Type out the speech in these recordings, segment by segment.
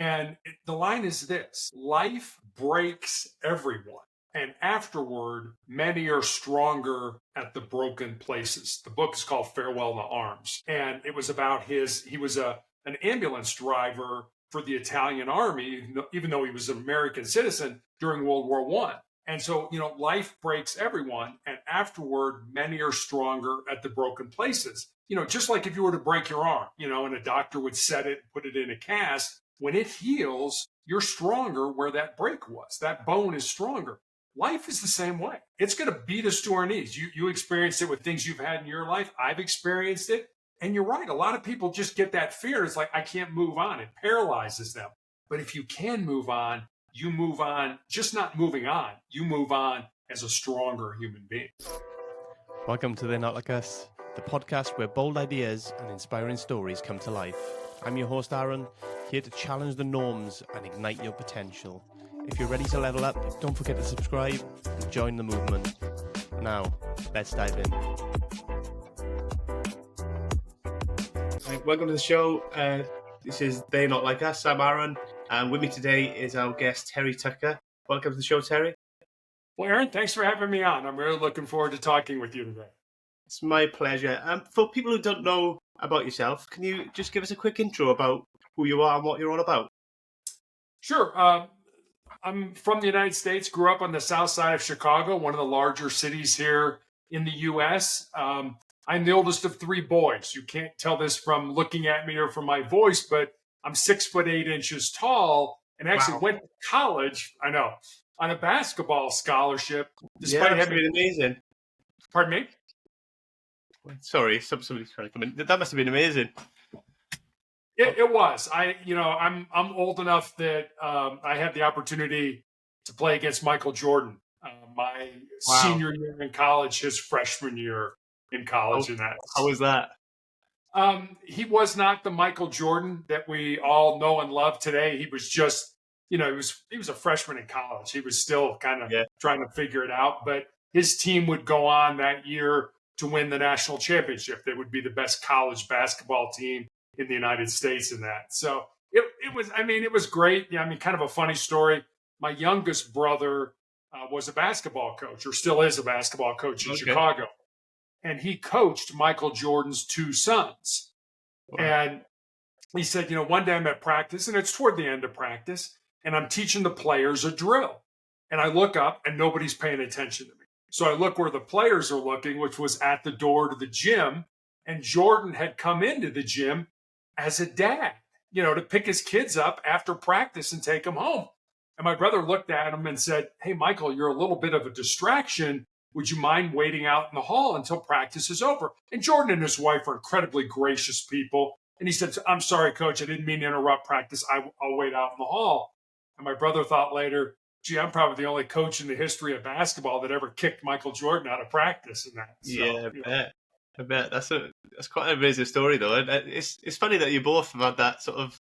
And the line is this: life breaks everyone. And afterward, many are stronger at the broken places. The book is called Farewell to Arms. And it was about he was an ambulance driver for the Italian army, even though he was an American citizen during World War One. And so, life breaks everyone. And afterward, many are stronger at the broken places. Just like if you were to break your arm, and a doctor would set it, put it in a cast, when it heals, you're stronger where that break was. That bone is stronger. Life is the same way. It's going to beat us to our knees. You experienced it with things you've had in your life. I've experienced it. And you're right. A lot of people just get that fear. It's like, I can't move on. It paralyzes them. But if you can move on, you move on, just not moving on. You move on as a stronger human being. Welcome to They're Not Like Us, the podcast where bold ideas and inspiring stories come to life. I'm your host, Aaron, here to challenge the norms and ignite your potential. If you're ready to level up, don't forget to subscribe and join the movement. Now, let's dive in. Welcome to the show. This is They're Not Like Us. I'm Aaron, and with me today is our guest, Terry Tucker. Welcome to the show, Terry. Well, Aaron, thanks for having me on. I'm really looking forward to talking with you today. It's my pleasure. For people who don't know about yourself, can you just give us a quick intro about who you are and what you're all about? Sure. I'm from the United States, grew up on the south side of Chicago, one of the larger cities here in the U.S. I'm the oldest of three boys. You can't tell this from looking at me or from my voice, but I'm 6'8" tall and actually went to college, I know, on a basketball scholarship. Despite having been amazing. Pardon me? Sorry, somebody's trying to come in. That must have been amazing. It was. I'm old enough that I had the opportunity to play against Michael Jordan my senior year in college, his freshman year in college. How was that? He was not the Michael Jordan that we all know and love today. He was just, he was a freshman in college. He was still kind of trying to figure it out. But his team would go on that year to win the national championship. They would be the best college basketball team in the United States in that. So it was great. Yeah, kind of a funny story. My youngest brother was a basketball coach, or still is a basketball coach in Chicago. And he coached Michael Jordan's two sons. Wow. And he said, one day I'm at practice, and it's toward the end of practice, and I'm teaching the players a drill. And I look up, and nobody's paying attention to me. So I look where the players are looking, which was at the door to the gym. And Jordan had come into the gym as a dad, to pick his kids up after practice and take them home. And my brother looked at him and said, "Hey, Michael, you're a little bit of a distraction. Would you mind waiting out in the hall until practice is over?" And Jordan and his wife are incredibly gracious people. And he said, "I'm sorry, coach. I didn't mean to interrupt practice. I'll wait out in the hall." And my brother thought later, gee, I'm probably the only coach in the history of basketball that ever kicked Michael Jordan out of practice in that. So, I bet. That's quite an amazing story, though. And it's funny that you both have had that sort of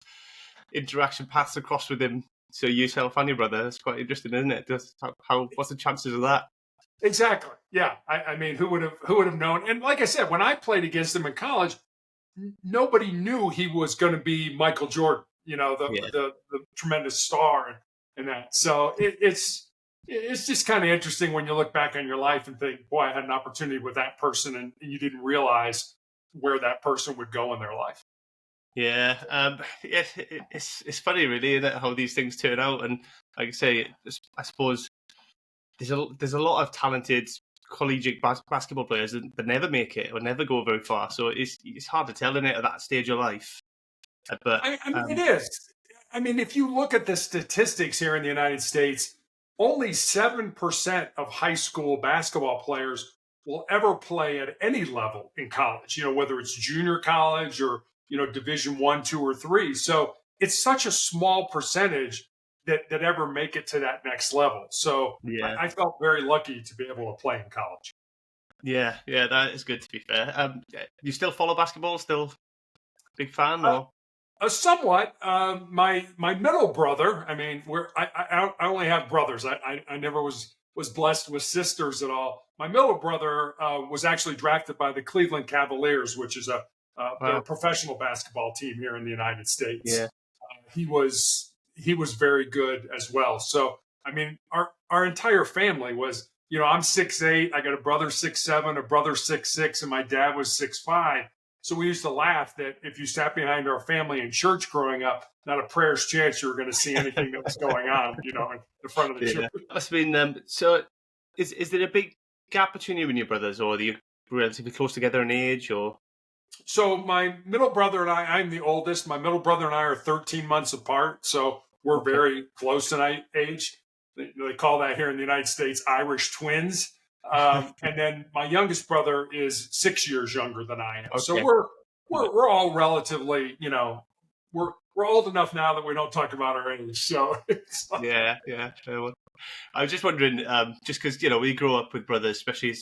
interaction paths across with him. So yourself and your brother. That's quite interesting, isn't it? What's the chances of that? Exactly. Yeah. Who would have known? And like I said, when I played against him in college, nobody knew he was going to be Michael Jordan. The tremendous star and that. So it's just kind of interesting when you look back on your life and think, boy, I had an opportunity with that person, and you didn't realize where that person would go in their life. Yeah, it's funny, really, isn't it, how these things turn out. And like I say, I suppose there's a lot of talented collegiate basketball players that never make it or never go very far. So it's hard to tell, isn't it, at that stage of life. But it is. If you look at the statistics here in the United States, only 7% of high school basketball players will ever play at any level in college, whether it's junior college or, Division 1, 2, or 3. So it's such a small percentage that ever make it to that next level. So I felt very lucky to be able to play in college. Yeah, that is good, to be fair. You still follow basketball? Still big fan? Or? Somewhat. My middle brother, I only have brothers. I never was blessed with sisters at all. My middle brother was actually drafted by the Cleveland Cavaliers, which is a professional basketball team here in the United States. Yeah. he was very good as well. So I mean, our entire family was, I'm 6'8", I got a brother 6'7", a brother 6'6", and my dad was 6'5". So we used to laugh that if you sat behind our family in church growing up, not a prayer's chance you were going to see anything that was going on, in the front of the church. Must have been. So, is there a big gap between you and your brothers, or are you relatively close together in age, or? So my middle brother and I'm the oldest. My middle brother and I are 13 months apart, so we're very close in age. They call that here in the United States Irish twins. And then my youngest brother is 6 years younger than I am. Okay. So we're all relatively, we're old enough now that we don't talk about our age. So yeah. I was just wondering, just because we grow up with brothers, especially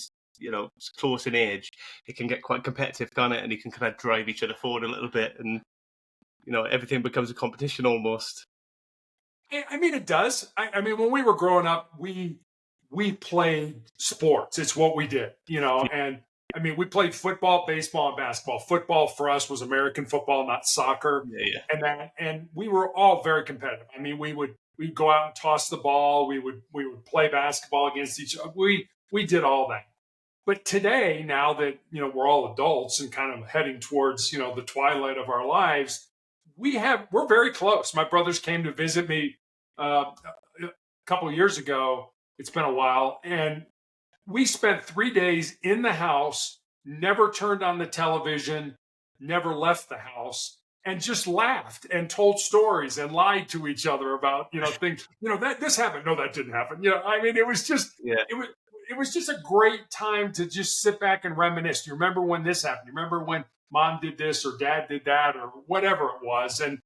close in age, it can get quite competitive, can't it? And you can kind of drive each other forward a little bit, and everything becomes a competition almost. I mean, it does. I mean, when we were growing up, we played sports. It's what we did, and I mean, we played football, baseball, and basketball. Football for us was American football, not soccer. Yeah. And we were all very competitive. I mean, we'd go out and toss the ball. We would play basketball against each other. We did all that. But today, now that, we're all adults and kind of heading towards, the twilight of our lives, we're very close. My brothers came to visit me a couple of years ago. It's been a while. And we spent 3 days in the house, never turned on the television, never left the house, and just laughed and told stories and lied to each other about, things, that this happened. No, that didn't happen. I mean, it was just, it was just a great time to just sit back and reminisce. Do you remember when this happened? You remember when mom did this or dad did that or whatever it was? And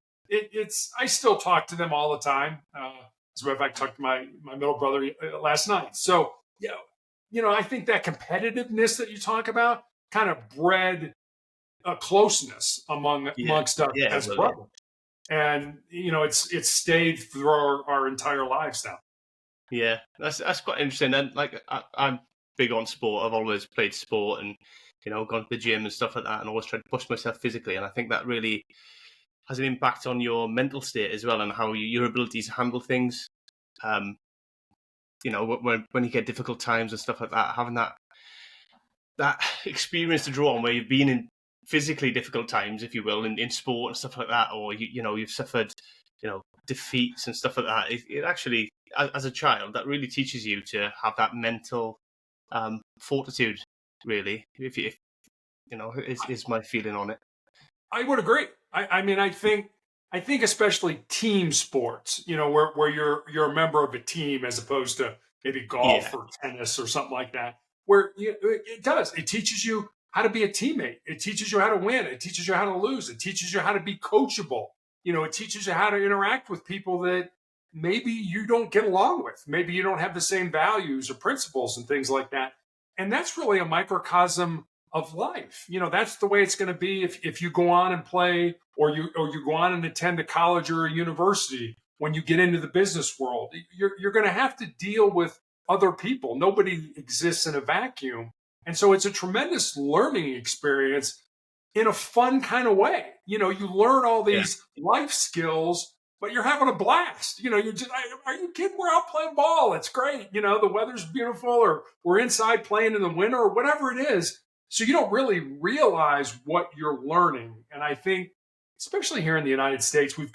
I still talk to them all the time. As a matter of fact, I talked to my middle brother last night. So, I think that competitiveness that you talk about kind of bred a closeness amongst us as brothers. And, it's stayed through our entire lives now. Yeah, that's quite interesting. And I'm big on sport. I've always played sport and gone to the gym and stuff like that, and always tried to push myself physically. And I think that really has an impact on your mental state as well, and how your ability to handle things. When you get difficult times and stuff like that, having that experience to draw on where you've been in physically difficult times, if you will, in sport and stuff like that, or you've suffered defeats and stuff like that. It actually, as a child, that really teaches you to have that mental fortitude. Really, if is my feeling on it. I would agree. I mean, I think especially team sports, where you're a member of a team as opposed to maybe golf or tennis or something like that, where it teaches you how to be a teammate. It teaches you how to win. It teaches you how to lose. It teaches you how to be coachable. It teaches you how to interact with people that maybe you don't get along with. Maybe you don't have the same values or principles and things like that. And that's really a microcosm of life. That's the way it's going to be if you go on and play or you go on and attend a college or a university. When you get into the business world, you're going to have to deal with other people. Nobody exists in a vacuum. And so it's a tremendous learning experience in a fun kind of way. You learn all these life skills, but you're having a blast. You're just, are you kidding? We're out playing ball. It's great. The weather's beautiful, or we're inside playing in the winter, or whatever it is. So you don't really realize what you're learning. And I think, especially here in the United States, we've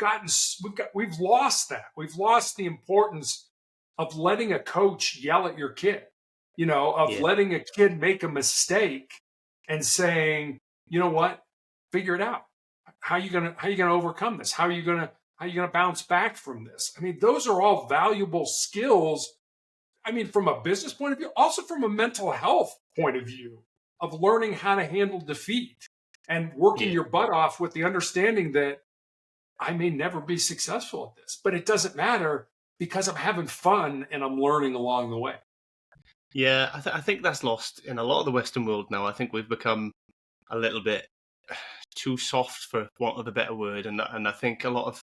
lost that. We've lost the importance of letting a coach yell at your kid, letting a kid make a mistake and saying, you know what, figure it out. How are you gonna overcome this? How are you gonna bounce back from this? I mean, those are all valuable skills. I mean, from a business point of view, also from a mental health point of view, of learning how to handle defeat and working your butt off with the understanding that I may never be successful at this, but it doesn't matter because I'm having fun and I'm learning along the way. Yeah, I think that's lost in a lot of the Western world now. I think we've become a little bit too soft, for want of a better word, and I think a lot of,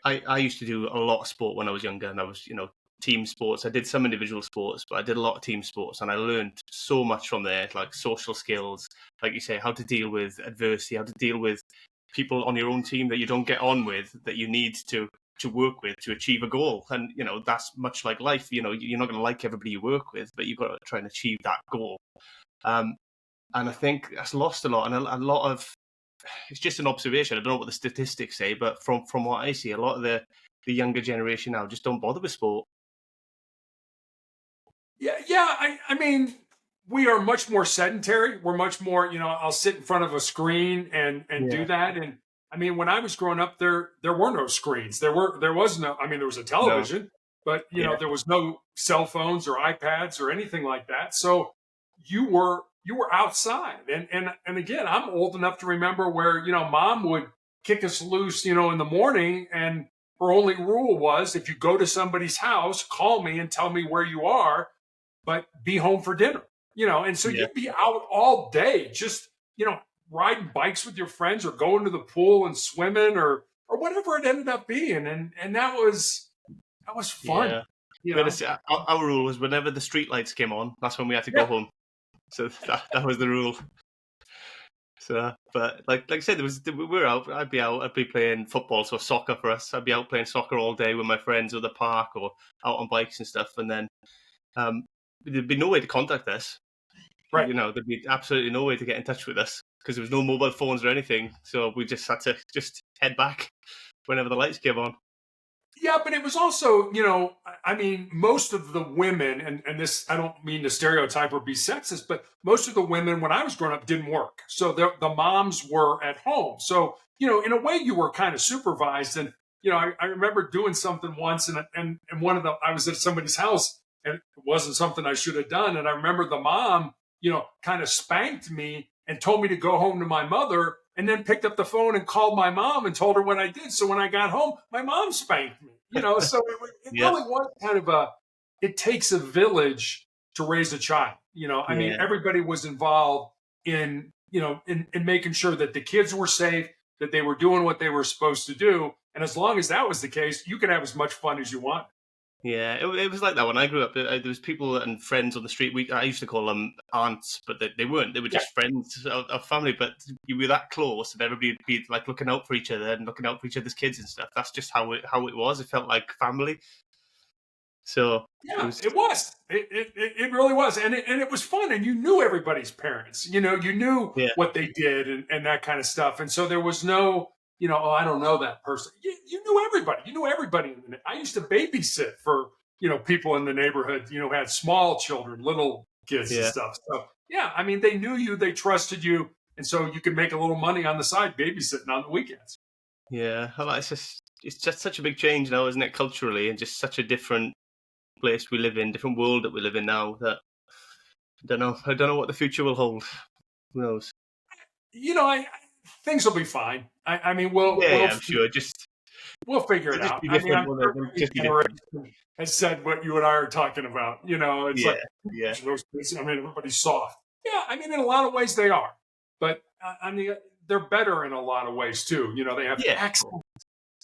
I used to do a lot of sport when I was younger, and I was team sports. I did some individual sports, but I did a lot of team sports, and I learned so much from there, like social skills, like you say, how to deal with adversity, how to deal with people on your own team that you don't get on with that you need to work with to achieve a goal. And, that's much like life. You're not going to like everybody you work with, but you've got to try and achieve that goal. And I think that's lost a lot. And a lot of, it's just an observation. I don't know what the statistics say, but from what I see, a lot of the younger generation now just don't bother with sport. Yeah. I mean, we are much more sedentary. We're much more, I'll sit in front of a screen and do that. And I mean, when I was growing up, there were no screens. There was no. I mean, there was a television, but there was no cell phones or iPads or anything like that. So you were outside. And again, I'm old enough to remember where mom would kick us loose, in the morning, and her only rule was if you go to somebody's house, call me and tell me where you are, but be home for dinner. And so you'd be out all day, just riding bikes with your friends or going to the pool and swimming or whatever it ended up being. And that was fun. Yeah. Our rule was whenever the street lights came on, that's when we had to go home. So that was the rule. So, but like I said, we were out. I'd be playing football, so soccer for us. I'd be out playing soccer all day with my friends at the park or out on bikes and stuff. And then there'd be no way to contact us. Right. There'd be absolutely no way to get in touch with us because there was no mobile phones or anything. So we just had to just head back whenever the lights came on. Yeah, but it was also, I mean, most of the women, and this, I don't mean to stereotype or be sexist, but most of the women when I was growing up didn't work. So the moms were at home. So, in a way you were kind of supervised. And, I remember doing something once and I was at somebody's house and it wasn't something I should have done. And I remember the mom, kind of spanked me and told me to go home to my mother, and then picked up the phone and called my mom and told her what I did. So when I got home, my mom spanked me, so it really was kind of it takes a village to raise a child. I mean, everybody was involved in making sure that the kids were safe, that they were doing what they were supposed to do. And as long as that was the case, you could have as much fun as you want. Yeah, it was like that when I grew up. There was people and friends on the street. I used to call them aunts, but they weren't. They were just friends of family. But you were that close, and everybody would be like looking out for each other and looking out for each other's kids and stuff. That's just how it was. It felt like family. So yeah, it was. It really was, and it was fun. And you knew everybody's parents. You knew what they did and that kind of stuff. And so there was no. Oh, I don't know that person. You knew everybody. You knew everybody. I used to babysit for, people in the neighborhood, who had small children, little kids and stuff. So, yeah, I mean, they knew you, they trusted you. And so you could make a little money on the side babysitting on the weekends. Yeah, it's just such a big change now, isn't it, culturally, and just such a different place we live in, different world that we live in now that I don't know what the future will hold. Who knows? Things will be fine. I mean, I'm sure. We'll figure it out. I mean, I'm sure every generation has said what you and I are talking about. It's I mean, everybody's soft. Yeah, I mean, in a lot of ways they are, but I mean, they're better in a lot of ways too. They have access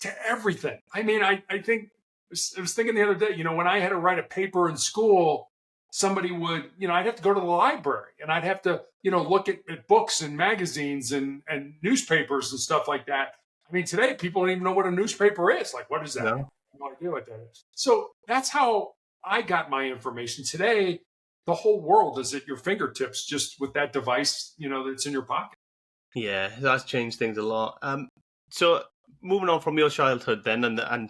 to everything. I mean, I think I was thinking the other day. When I had to write a paper in school, somebody would, I'd have to go to the library and I'd have to, look at books and magazines and newspapers and stuff like that. I mean, today people don't even know what a newspaper is. Like, what is that? No. I have no idea what that is. So that's how I got my information. Today, the whole world is at your fingertips just with that device, that's in your pocket. Yeah, that's changed things a lot. So moving on from your childhood then and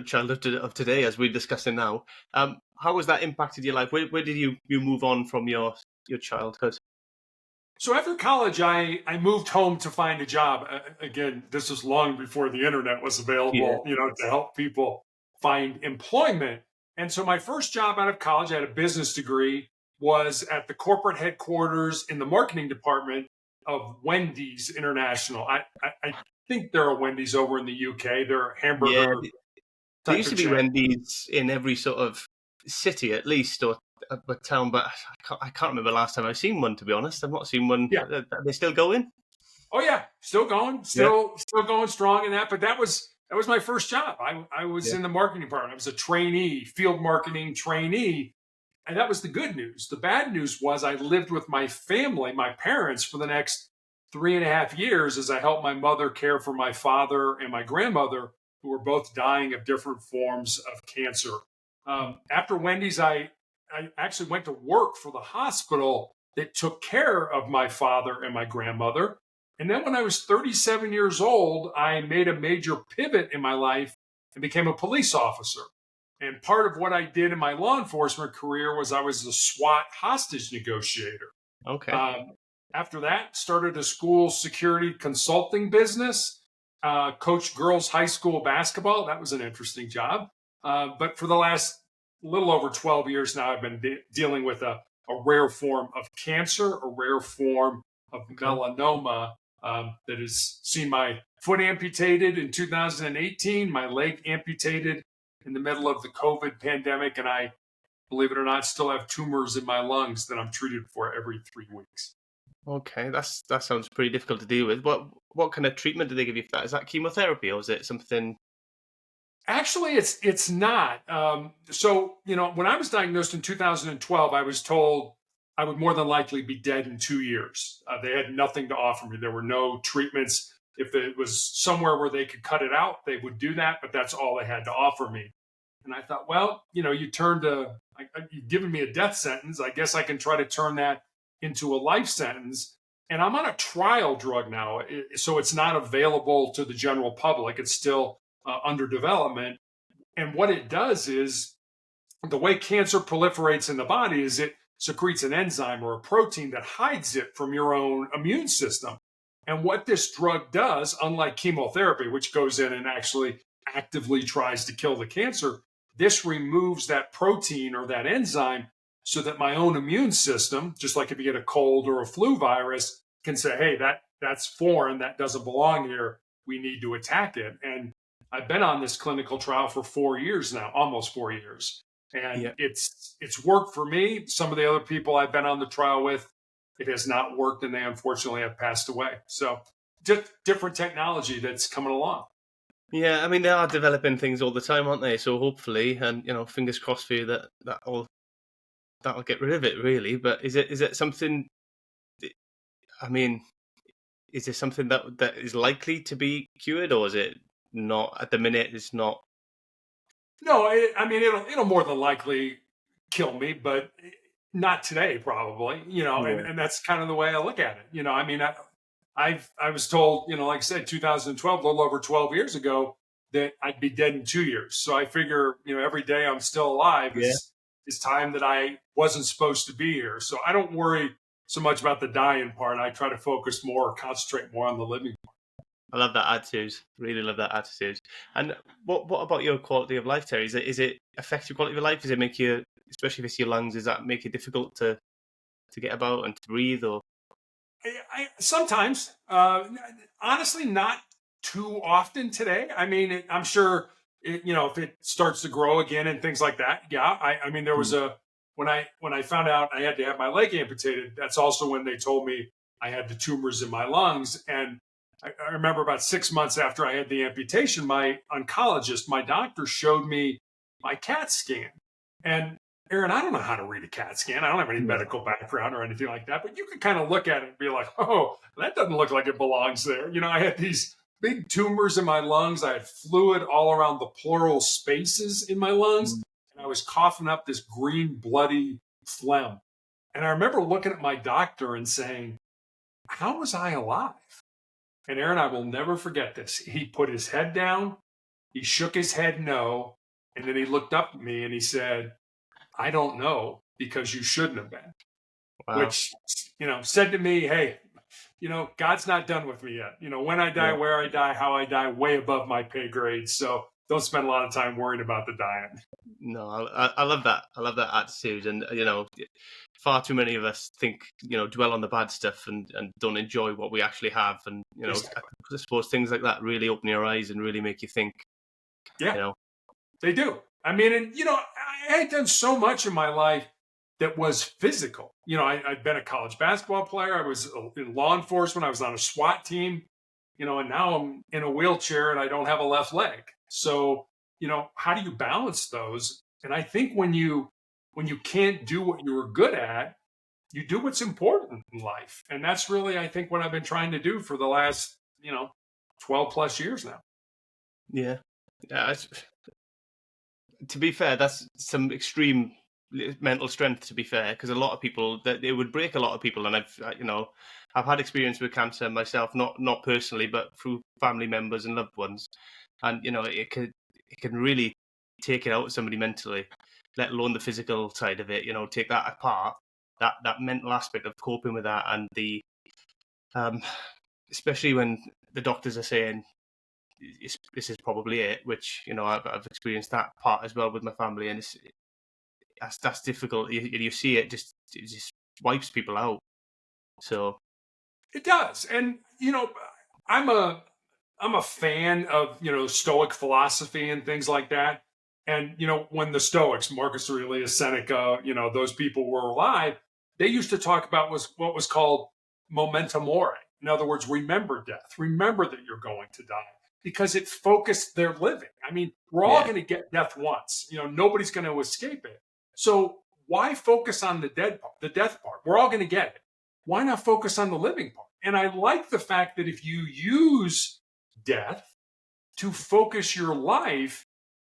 childhood of today, as we're discussing now, how has that impacted your life? Where did you move on from your childhood? So after college, I moved home to find a job. Again, this was long before the internet was available, to help people find employment. And so my first job out of college, I had a business degree, was at the corporate headquarters in the marketing department of Wendy's International. I think there are Wendy's over in the UK. There are hamburger. Yeah. There used to be Wendy's in every sort of city, at least, or a town, but I can't remember the last time I've seen one, to be honest. I've not seen one. Are they still going? Oh, yeah. Still going. Still going strong in that. But that was my first job. I was in the marketing department. I was a trainee, field marketing trainee. And that was the good news. The bad news was I lived with my family, my parents, for the next 3.5 years as I helped my mother care for my father and my grandmother, who were both dying of different forms of cancer. After Wendy's, I actually went to work for the hospital that took care of my father and my grandmother. And then when I was 37 years old, I made a major pivot in my life and became a police officer. And part of what I did in my law enforcement career was I was a SWAT hostage negotiator. Okay. After that, started a school security consulting business, coached girls high school basketball. That was an interesting job. But for the last little over 12 years now, I've been dealing with a rare form of cancer, a rare form of melanoma that has seen my foot amputated in 2018, my leg amputated in the middle of the COVID pandemic, and I, believe it or not, still have tumors in my lungs that I'm treated for every 3 weeks. Okay, that sounds pretty difficult to deal with. What kind of treatment do they give you for that? Is that chemotherapy or is it something? Actually, it's not. So, when I was diagnosed in 2012, I was told I would more than likely be dead in 2 years. They had nothing to offer me. There were no treatments. If it was somewhere where they could cut it out, they would do that, but that's all they had to offer me. And I thought, well, you've given me a death sentence. I guess I can try to turn that into a life sentence. And I'm on a trial drug now, so it's not available to the general public. It's still under development. And what it does is, the way cancer proliferates in the body is it secretes an enzyme or a protein that hides it from your own immune system. And what this drug does, unlike chemotherapy, which goes in and actually actively tries to kill the cancer, this removes that protein or that enzyme so that my own immune system, just like if you get a cold or a flu virus, can say, hey, that's foreign, that doesn't belong here. We need to attack it. And I've been on this clinical trial for 4 years now, almost 4 years. And it's worked for me. Some of the other people I've been on the trial with, it has not worked, and they unfortunately have passed away. So different technology that's coming along. Yeah, I mean, they are developing things all the time, aren't they? So hopefully, and fingers crossed for you that'll get rid of it, really. But is it something? I mean, is there something that is likely to be cured, or is it not at the minute? It's not. No, it'll more than likely kill me, but not today, probably. And that's kind of the way I look at it. I was told, like I said, 2012, a little over 12 years ago, that I'd be dead in 2 years. So I figure, every day I'm still alive is time that I wasn't supposed to be here. So I don't worry so much about the dying part. I try to focus more, concentrate more on the living part. I love that attitude. Really love that attitude. And what about your quality of life, Terry? Is it affect your quality of life? Does it make you, especially if it's your lungs, does that make it difficult to get about and to breathe? Or sometimes, honestly, not too often today. I'm sure, if it starts to grow again and things like that. Yeah. There was when I found out I had to have my leg amputated, that's also when they told me I had the tumors in my lungs. And I remember about 6 months after I had the amputation, my oncologist, my doctor, showed me my CAT scan. And Aaron, I don't know how to read a CAT scan. I don't have any medical background or anything like that, but you can kind of look at it and be like, oh, that doesn't look like it belongs there. I had these big tumors in my lungs. I had fluid all around the pleural spaces in my lungs. And I was coughing up this green, bloody phlegm. And I remember looking at my doctor and saying, how was I alive? And Aaron, I will never forget this. He put his head down, he shook his head no, and then he looked up at me and he said, I don't know, because you shouldn't have been. Wow. Which, said to me, hey, God's not done with me yet. When I die, where I die, how I die, way above my pay grade. So don't spend a lot of time worrying about the dying. No, I love that. I love that attitude. And, far too many of us think, dwell on the bad stuff and don't enjoy what we actually have. And, exactly. I suppose things like that really open your eyes and really make you think. Yeah, they do. I had done so much in my life that was physical. I'd been a college basketball player. I was in law enforcement. I was on a SWAT team, and now I'm in a wheelchair and I don't have a left leg. So, how do you balance those? And I think when you can't do what you were good at, you do what's important in life. And that's really, I think, what I've been trying to do for the last, 12 plus years now. Yeah. To be fair, that's some extreme mental strength, to be fair, because a lot of people, that it would break a lot of people. And I've had experience with cancer myself, not personally, but through family members and loved ones. And, it can really take it out of somebody mentally, let alone the physical side of it, take that apart, that mental aspect of coping with that. And especially when the doctors are saying, this is probably it, which, I've experienced that part as well with my family. And that's difficult. You see it just wipes people out. So it does. And, I'm a fan of, Stoic philosophy and things like that. And, when the Stoics, Marcus Aurelius, Seneca, those people were alive, they used to talk about what was called memento mori. In other words, remember death. Remember that you're going to die, because it focused their living. I mean, we're all going to get death once. Nobody's going to escape it. So why focus on the death part? We're all going to get it. Why not focus on the living part? And I like the fact that if you use death to focus your life,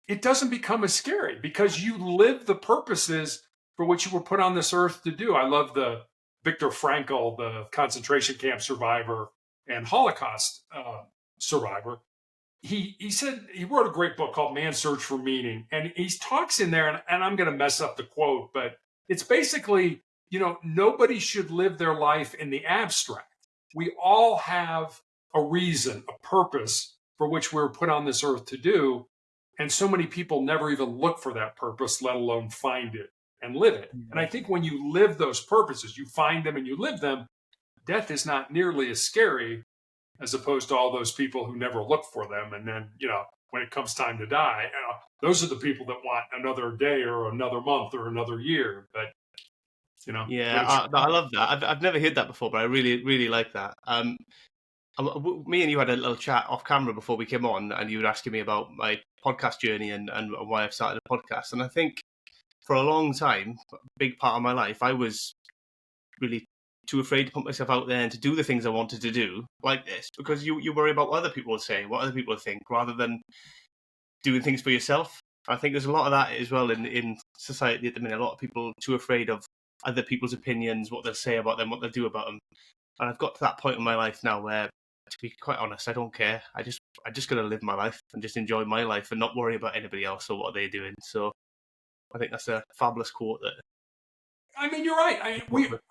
it doesn't become as scary because you live the purposes for which you were put on this earth to do. I love the Viktor Frankl, the concentration camp survivor and Holocaust survivor. He said, he wrote a great book called Man's Search for Meaning. And he talks in there, and I'm going to mess up the quote, but it's basically, nobody should live their life in the abstract. We all have a reason, a purpose for which we were put on this earth to do. And so many people never even look for that purpose, let alone find it and live it. And I think when you live those purposes, you find them and you live them, death is not nearly as scary as opposed to all those people who never look for them. And then, when it comes time to die, those are the people that want another day or another month or another year. But, yeah, I love that. I've never heard that before, but I really, really like that. Me and you had a little chat off camera before we came on, and you were asking me about my podcast journey and why I've started a podcast. And I think for a long time, a big part of my life, I was really too afraid to put myself out there and to do the things I wanted to do like this, because you worry about what other people will say, what other people think, rather than doing things for yourself. I think there's a lot of that as well in society at the minute. A lot of people are too afraid of other people's opinions, what they'll say about them, what they'll do about them. And I've got to that point in my life now where, to be quite honest, I don't care. I just got to live my life and just enjoy my life and not worry about anybody else or what they're doing. So I think that's a fabulous quote. I mean, you're right.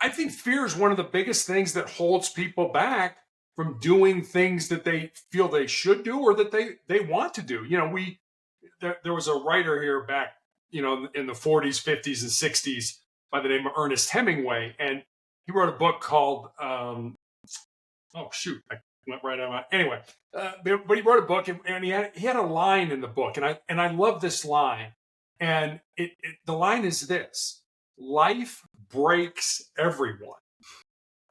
I think fear is one of the biggest things that holds people back from doing things that they feel they should do or that they want to do. There was a writer here back, in the 40s, 50s, and 60s by the name of Ernest Hemingway, and he wrote a book called I went right on. Anyway, but he wrote a book, and he had a line in the book, and I love this line, and the line is this: life breaks everyone,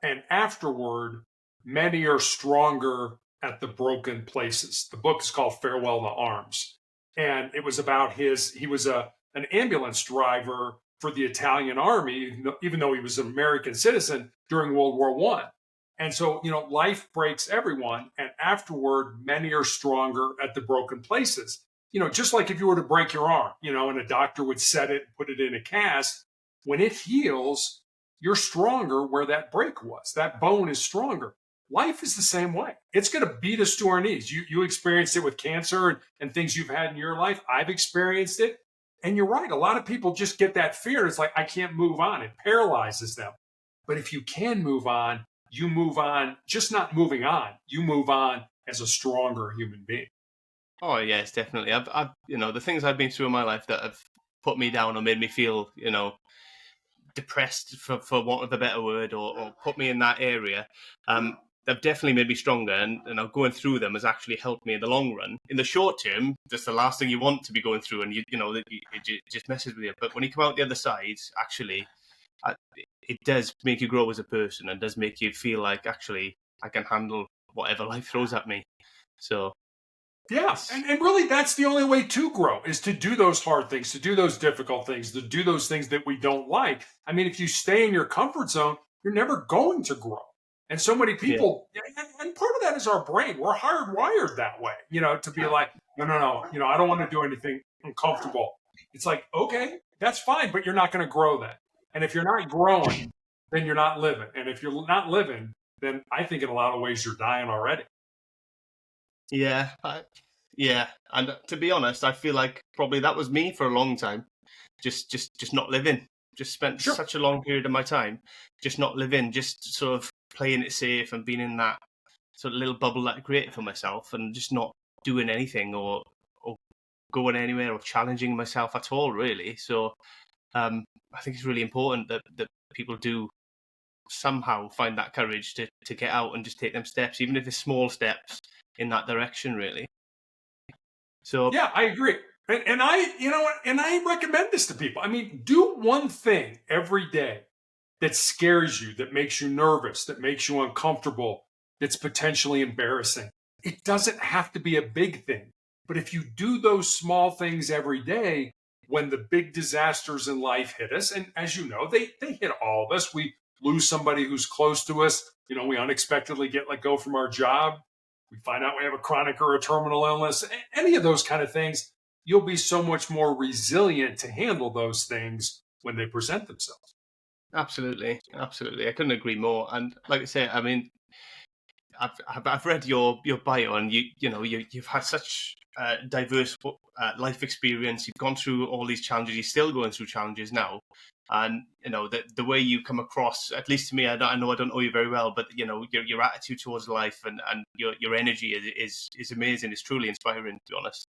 and afterward, many are stronger at the broken places. The book is called Farewell to Arms, and it was about he was an ambulance driver for the Italian army, even though he was an American citizen during World War I. And so, life breaks everyone, and afterward, many are stronger at the broken places. Just like if you were to break your arm, and a doctor would set it, put it in a cast, when it heals, you're stronger where that break was. That bone is stronger. Life is the same way. It's going to beat us to our knees. You experienced it with cancer and things you've had in your life. I've experienced it. And you're right. A lot of people just get that fear. It's like, I can't move on. It paralyzes them. But if you can move on, you move on, just not moving on. You move on as a stronger human being. Oh, yes, definitely. I've the things I've been through in my life that have put me down or made me feel, depressed, for want of a better word, or put me in that area, they've definitely made me stronger, and going through them has actually helped me in the long run. In the short term, that's the last thing you want to be going through, and it just messes with you. But when you come out the other side, actually, it does make you grow as a person, and does make you feel like, actually, I can handle whatever life throws at me. So Yeah, and really that's the only way to grow is to do those hard things, to do those difficult things, to do those things that we don't like. I mean, if you stay in your comfort zone, you're never going to grow. And so many Yeah. people, and part of that is our brain. We're hardwired that way, to be like, no, I don't want to do anything uncomfortable. It's like, okay, that's fine, but you're not going to grow that. And if you're not growing, then you're not living. And if you're not living, then I think in a lot of ways you're dying already. Yeah, yeah. And to be honest, I feel like probably that was me for a long time. Just not living. Just spent Sure. such a long period of my time just not living, just sort of playing it safe and being in that sort of little bubble that I created for myself, and just not doing anything or going anywhere or challenging myself at all, really. So I think it's really important that people do somehow find that courage to get out and just take them steps, even if it's small steps in that direction, really. So yeah, I agree. And I recommend this to people. I mean, do one thing every day that scares you, that makes you nervous, that makes you uncomfortable, that's potentially embarrassing. It doesn't have to be a big thing. But if you do those small things every day, when the big disasters in life hit us, and as you know, they hit all of us. We lose somebody who's close to us. We unexpectedly get let go from our job. We find out we have a chronic or a terminal illness, any of those kind of things, you'll be so much more resilient to handle those things when they present themselves. absolutely, absolutely, I couldn't agree more. And like I say, I mean, I've read your bio, and you've had such diverse life experience. You've gone through all these challenges. You're still going through challenges now, and the way you come across, at least to me, I know I don't know you very well, but your attitude towards life and your energy is amazing. It's truly inspiring, to be honest.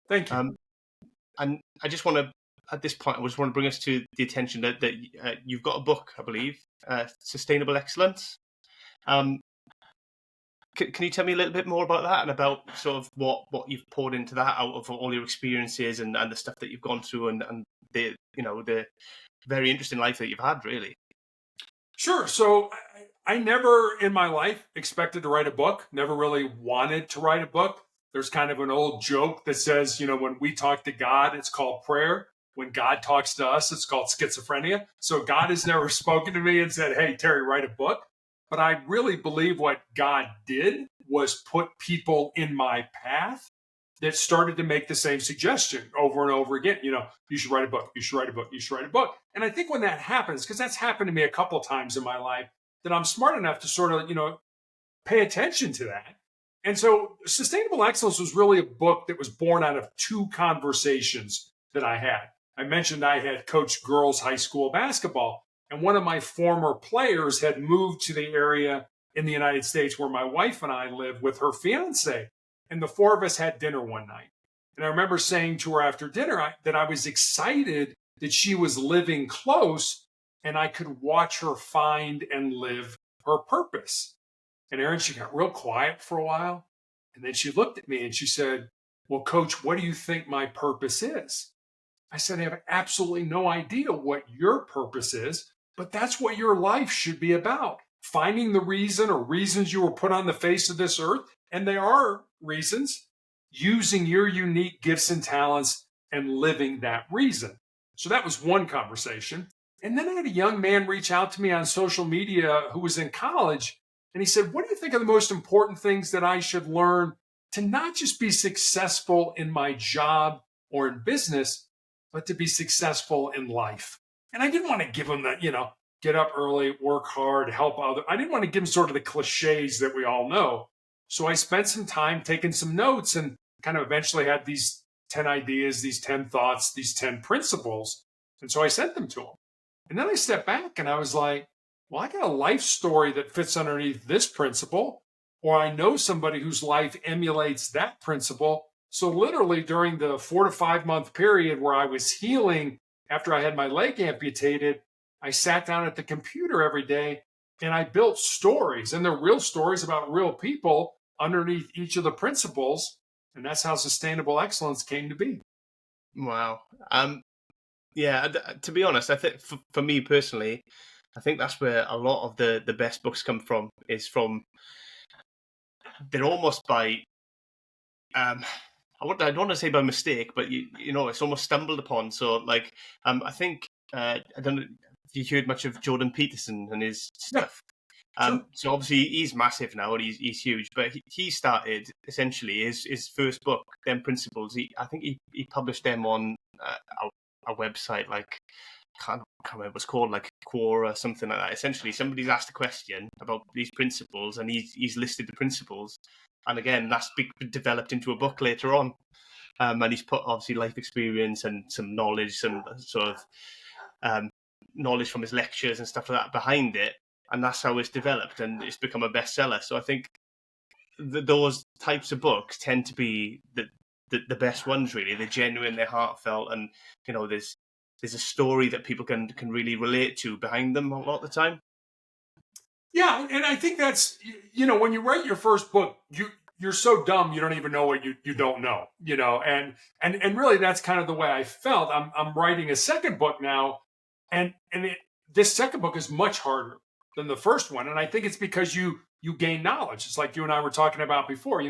Thank you. And I just want to, at this point, I just want to bring us to the attention that you've got a book, I believe, Sustainable Excellence. Can you tell me a little bit more about that and about sort of what you've poured into that out of all your experiences and the stuff that you've gone through and the the very interesting life that you've had, really? Sure. So I never in my life expected to write a book, never really wanted to write a book. There's kind of an old joke that says, when we talk to God, it's called prayer. When God talks to us, it's called schizophrenia. So God has never spoken to me and said, hey, Terry, write a book. But I really believe what God did was put people in my path that started to make the same suggestion over and over again. You should write a book. You should write a book. You should write a book. And I think when that happens, because that's happened to me a couple of times in my life, that I'm smart enough to sort of, pay attention to that. And so Sustainable Excellence was really a book that was born out of two conversations that I had. I mentioned I had coached girls' high school basketball, and one of my former players had moved to the area in the United States where my wife and I live with her fiance. And the four of us had dinner one night. And I remember saying to her after dinner that I was excited that she was living close and I could watch her find and live her purpose. And Erin, she got real quiet for a while. And then she looked at me and she said, well, Coach, what do you think my purpose is? I said, I have absolutely no idea what your purpose is, but that's what your life should be about. Finding the reason or reasons you were put on the face of this earth, and they are reasons, using your unique gifts and talents and living that reason. So that was one conversation. And then I had a young man reach out to me on social media who was in college, and he said, what do you think are the most important things that I should learn to not just be successful in my job or in business, but to be successful in life? And I didn't want to give him that, get up early, work hard, help others. I didn't want to give him sort of the cliches that we all know. So I spent some time taking some notes and kind of eventually had these 10 ideas, these 10 thoughts, these 10 principles. And so I sent them to him. And then I stepped back and I was like, well, I got a life story that fits underneath this principle, or I know somebody whose life emulates that principle. So literally during the 4 to 5 month period where I was healing after I had my leg amputated, I sat down at the computer every day and I built stories, and they're real stories about real people underneath each of the principles. And that's how Sustainable Excellence came to be. Wow. Yeah, to be honest, I think for me personally, I think that's where a lot of the best books come from, is from, they're almost by I don't want to say by mistake, but it's almost stumbled upon. So like, I think I don't know if you heard much of Jordan Peterson and his Yeah, stuff. sure. So obviously he's massive now and he's huge, but he started essentially his first book, Them Principles. I think he published them on a website like can't remember what it's called, like Quora or something like that. Essentially, somebody's asked a question about these principles, and he's listed the principles, and again, that's developed into a book later on. And he's put obviously life experience and some knowledge, some sort of knowledge from his lectures and stuff like that behind it, and that's how it's developed, and it's become a bestseller. So I think those types of books tend to be the best ones. Really, they're genuine, they're heartfelt, and there's a story that people can really relate to behind them a lot of the time. Yeah, and I think that's when you write your first book, you're so dumb you don't even know what you don't know, and really that's kind of the way I felt. I'm writing a second book now, and this second book is much harder than the first one, and I think it's because you gain knowledge. It's like you and I were talking about before.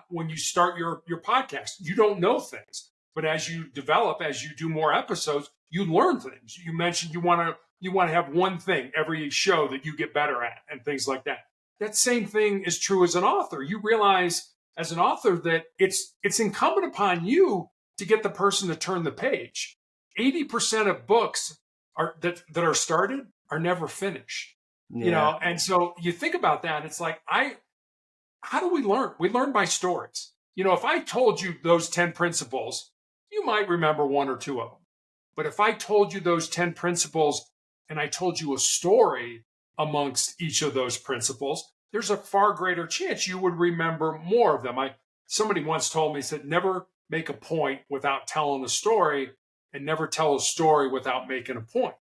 When you start your podcast, you don't know things, but as you develop, as you do more episodes, you learn things. You mentioned you want to have one thing every show that you get better at and things like that. That same thing is true as an author. You realize as an author that it's incumbent upon you to get the person to turn the page. 80% of books that are started are never finished. Yeah. And so you think about that, it's like how do we learn? We learn by stories. If I told you those 10 principles, you might remember one or two of them. But if I told you those 10 principles and I told you a story amongst each of those principles, there's a far greater chance you would remember more of them. Somebody once told me, said, never make a point without telling a story, and never tell a story without making a point.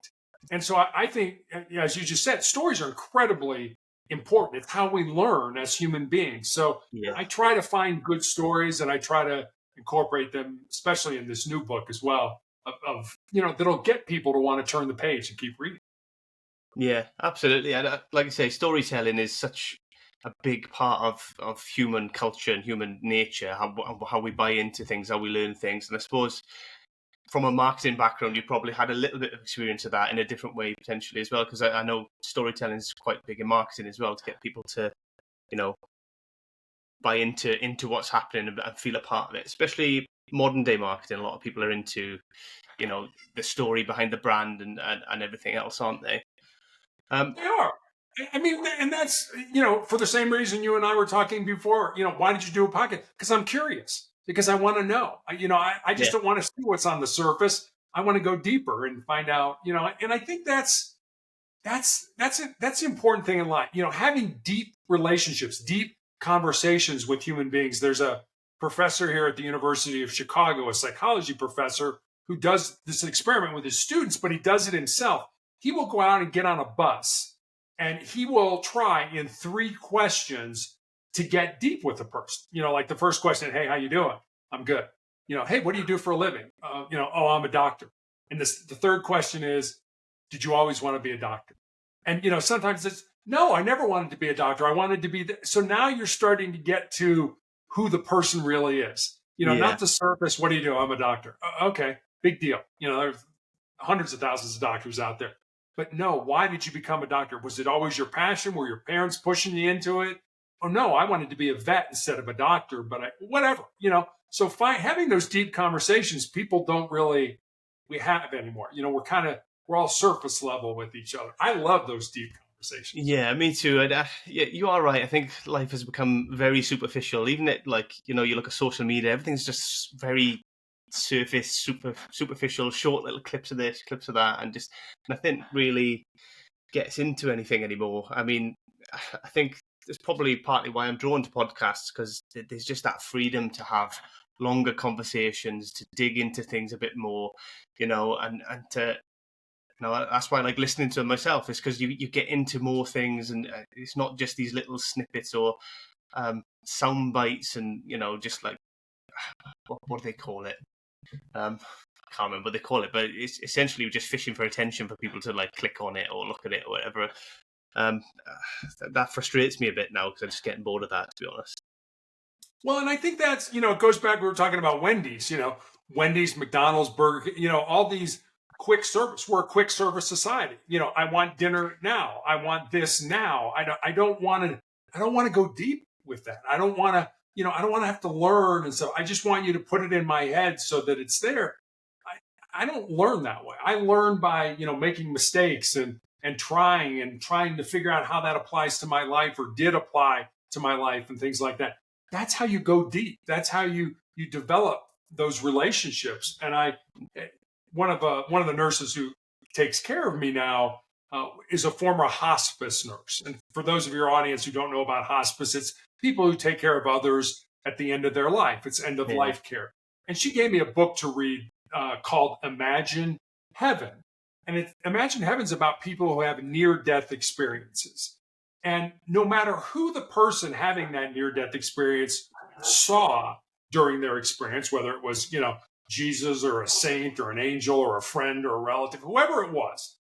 And so I think, as you just said, stories are incredibly important. It's how we learn as human beings. So Yeah. I try to find good stories, and I try to incorporate them, especially in this new book as well, of that'll get people to want to turn the page and keep reading. Yeah, absolutely. And like I say, storytelling is such a big part of human culture and human nature, how we buy into things, how we learn things. And I suppose from a marketing background, you probably had a little bit of experience of that in a different way potentially as well, because I know storytelling is quite big in marketing as well, to get people to, buy into what's happening and feel a part of it, especially modern day marketing. A lot of people are into, the story behind the brand and everything else, aren't they? They are. I mean, and that's, for the same reason you and I were talking before, why did you do a podcast? Because I'm curious, because I want to know. I just don't want to see what's on the surface. I want to go deeper and find out, and I think that's the important thing in life. Having deep relationships, deep conversations with human beings. There's a professor here at the University of Chicago, a psychology professor, who does this experiment with his students, but he does it himself. He will go out and get on a bus, and he will try in 3 questions to get deep with the person. Like the first question, hey, how you doing? I'm good. Hey, what do you do for a living? Oh, I'm a doctor. And the third question is, did you always want to be a doctor? And, sometimes it's, no, I never wanted to be a doctor. I wanted to be. So now you're starting to get to who the person really is. Not the surface. What do you do? I'm a doctor. Okay, big deal. There's hundreds of thousands of doctors out there. But no, why did you become a doctor? Was it always your passion? Were your parents pushing you into it? Oh, no, I wanted to be a vet instead of a doctor, but whatever. So having those deep conversations, people don't really, we have anymore. We're all surface level with each other. I love those deep conversations. Yeah, me too. Yeah, you are right. I think life has become very superficial. Even you look at social media, everything's just very surface, superficial, short little clips of this, clips of that, and just nothing really gets into anything anymore. I mean, I think it's probably partly why I'm drawn to podcasts, because there's just that freedom to have longer conversations, to dig into things a bit more, and to that's why I like listening to them myself, is because you get into more things, and it's not just these little snippets or sound bites, and just like what do they call it? I can't remember what they call it, but it's essentially just fishing for attention for people to like click on it or look at it or whatever. That frustrates me a bit now, because I'm just getting bored of that, to be honest. Well, and I think that's, it goes back, we were talking about Wendy's, Wendy's, McDonald's, Burger King, all these quick service. We're a quick service society. I want dinner now. I want this now. I don't want to go deep with that. I don't want to, I don't want to have to learn. And so I just want you to put it in my head so that it's there. I don't learn that way. I learn by, making mistakes and trying to figure out how that applies to my life or did apply to my life and things like that. That's how you go deep. That's how you develop those relationships. And one of the nurses who takes care of me now is a former hospice nurse. And for those of your audience who don't know about hospice, it's people who take care of others at the end of their life. It's end of life care. And she gave me a book to read called Imagine Heaven. And Imagine Heaven's about people who have near-death experiences. And no matter who the person having that near-death experience saw during their experience, whether it was, Jesus or a saint or an angel or a friend or a relative, whoever it was,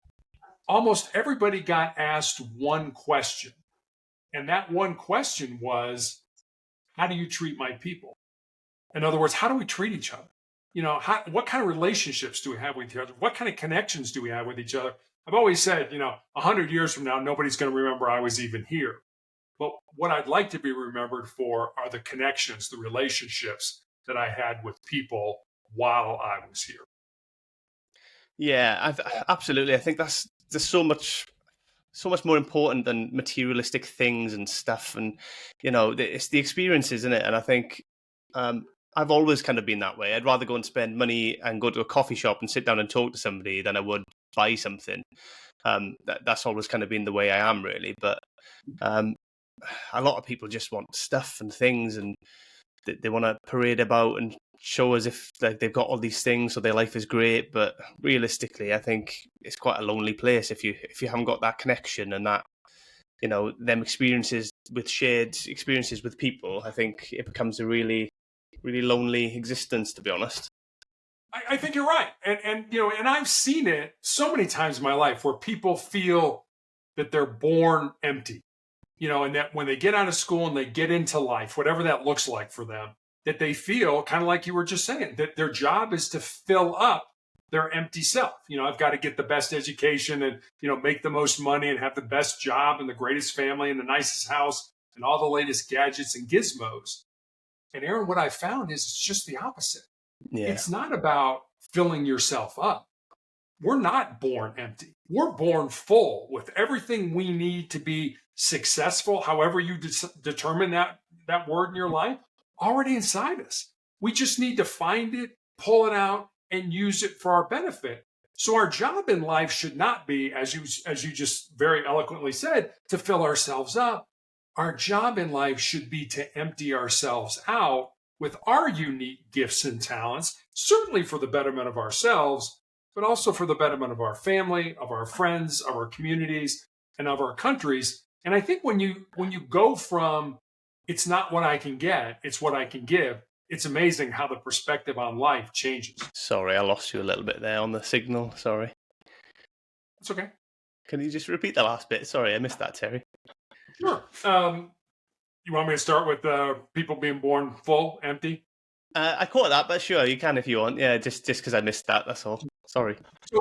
almost everybody got asked one question. And that one question was, how do you treat my people? In other words, how do we treat each other? What kind of relationships do we have with each other? What kind of connections do we have with each other? I've always said, 100 years from now, nobody's going to remember I was even here. But what I'd like to be remembered for are the connections, the relationships that I had with people while I was here. Yeah, absolutely. I think that's so much more important than materialistic things and stuff. And, it's the experiences, isn't it? And I think I've always kind of been that way. I'd rather go and spend money and go to a coffee shop and sit down and talk to somebody than I would buy something. That's always kind of been the way I am, really. But a lot of people just want stuff and things, and they want to parade about and show as if like they've got all these things, so their life is great. But realistically, I think it's quite a lonely place if you haven't got that connection and that, them experiences with shared experiences with people. I think it becomes a really, really lonely existence, to be honest. I think you're right. And I've seen it so many times in my life where people feel that they're born empty, and that when they get out of school and they get into life, whatever that looks like for them, that they feel kind of like you were just saying, that their job is to fill up their empty self. I've got to get the best education and, make the most money and have the best job and the greatest family and the nicest house and all the latest gadgets and gizmos. And Aaron, what I found is it's just the opposite. Yeah. It's not about filling yourself up. We're not born empty. We're born full with everything we need to be successful, however you determine that word in your life, already inside us. We just need to find it, pull it out, and use it for our benefit. So our job in life should not be, as you just very eloquently said, to fill ourselves up. Our job in life should be to empty ourselves out with our unique gifts and talents, certainly for the betterment of ourselves, but also for the betterment of our family, of our friends, of our communities, and of our countries. And I think when you go from it's not what I can get, it's what I can give, it's amazing how the perspective on life changes. Sorry, I lost you a little bit there on the signal. Sorry. It's okay. Can you just repeat the last bit? Sorry, I missed that, Terry. Sure. You want me to start with people being born full, empty? I caught that, but sure, you can if you want. Yeah, just because I missed that, that's all. Sorry. So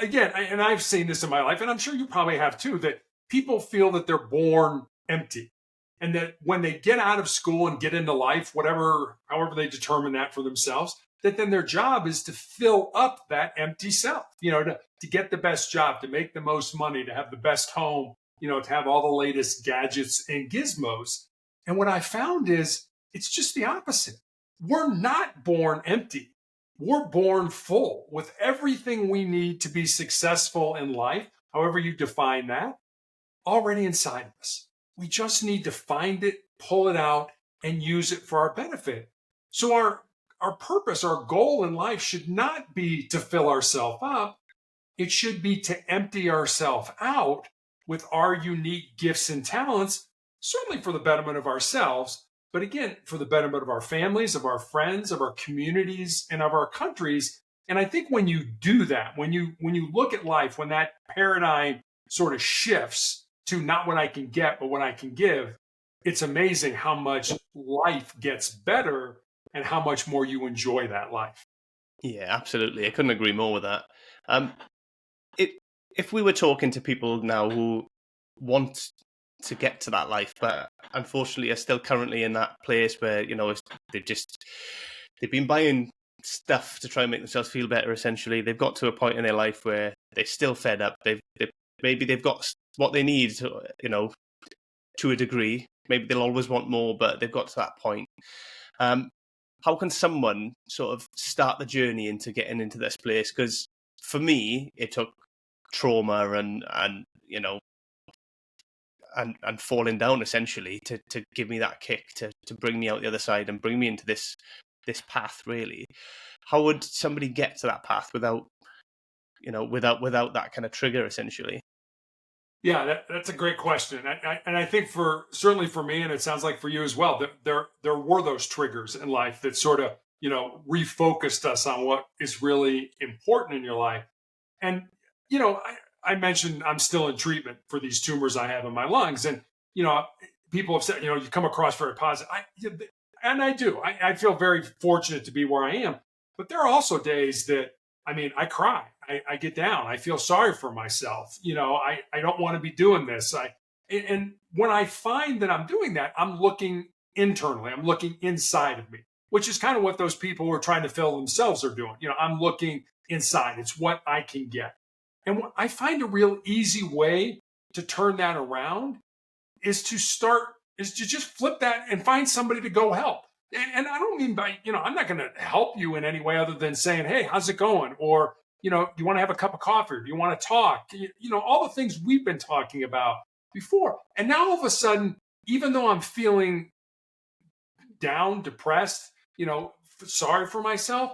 again, and I've seen this in my life, and I'm sure you probably have too, that people feel that they're born empty. And that when they get out of school and get into life, however they determine that for themselves, that then their job is to fill up that empty self, to get the best job, to make the most money, to have the best home, to have all the latest gadgets and gizmos. And what I found is it's just the opposite. We're not born empty. We're born full with everything we need to be successful in life, however you define that, already inside of us. We just need to find it, pull it out, and use it for our benefit. So our purpose, our goal in life should not be to fill ourselves up. It should be to empty ourselves out with our unique gifts and talents, certainly for the betterment of ourselves, but again, for the betterment of our families, of our friends, of our communities, and of our countries. And I think when you do that, when you look at life, when that paradigm sort of shifts to not what I can get, but what I can give, it's amazing how much life gets better and how much more you enjoy that life. Yeah, absolutely. I couldn't agree more with that. Um, it, if we were talking to people now who want to get to that life, but unfortunately are still currently in that place where, they've been buying stuff to try and make themselves feel better. Essentially, they've got to a point in their life where they're still fed up. Maybe they've got what they need, to a degree. Maybe they'll always want more, but they've got to that point. How can someone sort of start the journey into getting into this place? Because for me, it took trauma and falling down essentially to give me that kick to bring me out the other side and bring me into this path. Really, how would somebody get to that path without without that kind of trigger essentially? Yeah, that's a great question, and I think certainly for me, and it sounds like for you as well, there were those triggers in life that sort of refocused us on what is really important in your life. And I mentioned I'm still in treatment for these tumors I have in my lungs, and you know, people have said you come across very positive. And I do. I feel very fortunate to be where I am, but there are also days that I cry. I get down. I feel sorry for myself. I don't want to be doing this. And when I find that I'm doing that, I'm looking internally. I'm looking inside of me, which is kind of what those people who are trying to fill themselves are doing. I'm looking inside. It's what I can get. And what I find a real easy way to turn that around is to just flip that and find somebody to go help. And I don't mean by, I'm not going to help you in any way other than saying, hey, how's it going? Or, you want to have a cup of coffee? Or do you want to talk? All the things we've been talking about before. And now all of a sudden, even though I'm feeling down, depressed, sorry for myself,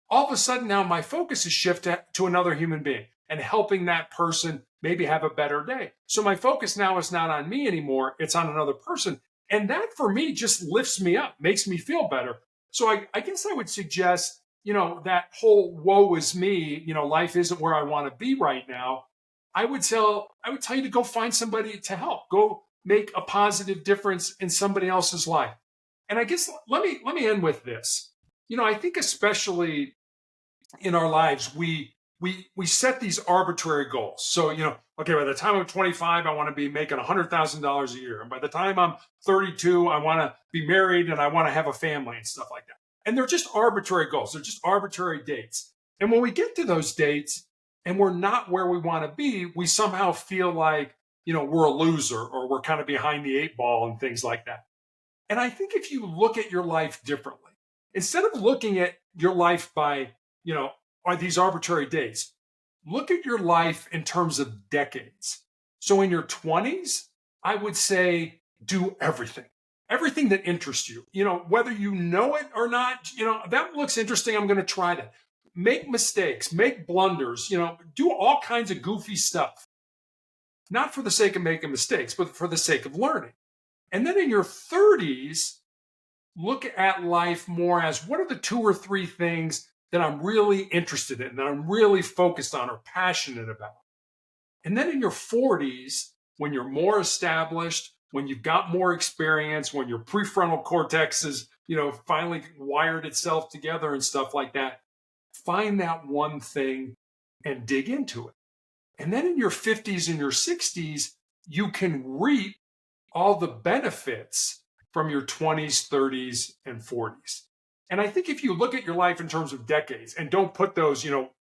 all of a sudden now my focus is shifted to another human being and helping that person maybe have a better day. So my focus now is not on me anymore, it's on another person. And that for me just lifts me up, makes me feel better. So I guess I would suggest, that whole woe is me, life isn't where I want to be right now. I would tell you to go find somebody to help. Go make a positive difference in somebody else's life. And I guess let me end with this. I think especially in our lives, we set these arbitrary goals. So, okay, by the time I'm 25, I want to be making $100,000 a year. And by the time I'm 32, I want to be married and I want to have a family and stuff like that. And they're just arbitrary goals. They're just arbitrary dates. And when we get to those dates and we're not where we want to be, we somehow feel like, we're a loser or we're kind of behind the eight ball and things like that. And I think if you look at your life differently, instead of looking at your life by, by these arbitrary dates, look at your life in terms of decades. So in your 20s, I would say do everything that interests you. Whether you know it or not, that looks interesting. I'm going to try that. Make mistakes, make blunders, do all kinds of goofy stuff, not for the sake of making mistakes, but for the sake of learning. And then in your 30s, look at life more as what are the two or three things that I'm really interested in, that I'm really focused on or passionate about. And then in your 40s, when you're more established, when you've got more experience, when your prefrontal cortex is, finally wired itself together and stuff like that, find that one thing and dig into it. And then in your 50s and your 60s, you can reap all the benefits from your 20s, 30s, and 40s. And I think if you look at your life in terms of decades and don't put those,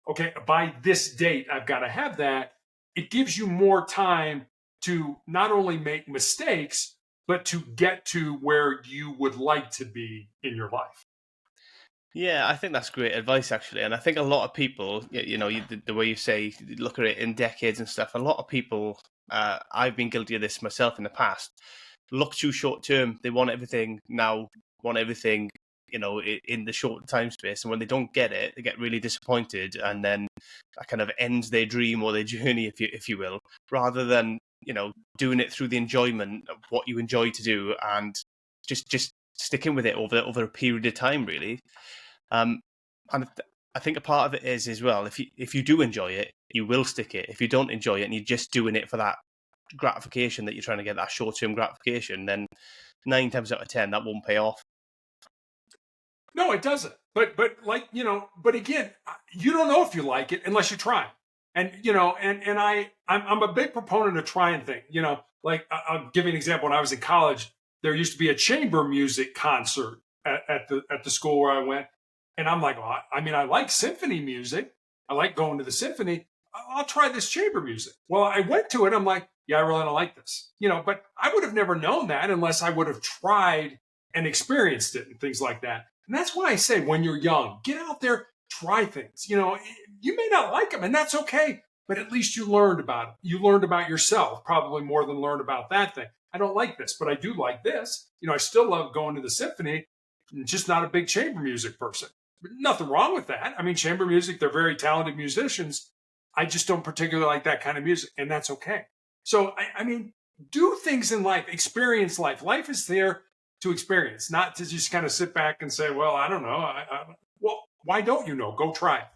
okay, by this date, I've got to have that, it gives you more time to not only make mistakes, but to get to where you would like to be in your life. Yeah, I think that's great advice, actually. And I think a lot of people, the way you say, look at it in decades and stuff, a lot of people, I've been guilty of this myself in the past, look too short term. They want everything now, want everything, in the short time space. And when they don't get it, they get really disappointed. And then that kind of ends their dream or their journey, if you will, rather than, doing it through the enjoyment of what you enjoy to do and just sticking with it over a period of time, really. And I think a part of it is as well, if you do enjoy it, you will stick it. If you don't enjoy it and you're just doing it for that gratification that you're trying to get, that short-term gratification, then 9 times out of 10 that won't pay off. No, it doesn't. But like, but again, you don't know if you like it unless you try. And I'm a big proponent of trying things. Like I'll give you an example. When I was in college, there used to be a chamber music concert at the school where I went, and I'm like, well, I like symphony music. I like going to the symphony. I'll try this chamber music. Well, I went to it. I'm like, yeah, I really don't like this. But I would have never known that unless I would have tried and experienced it and things like that. And that's why I say when you're young, get out there, try things. You may not like them, and that's okay, but at least you learned about it. You learned about yourself, probably more than learned about that thing. I don't like this, but I do like this. I still love going to the symphony. I'm just not a big chamber music person. But nothing wrong with that. Chamber music, they're very talented musicians. I just don't particularly like that kind of music, and that's okay. So, do things in life, experience life. Life is there to experience, not to just kind of sit back and say, well, I don't know. Well, why don't you know? Go try it.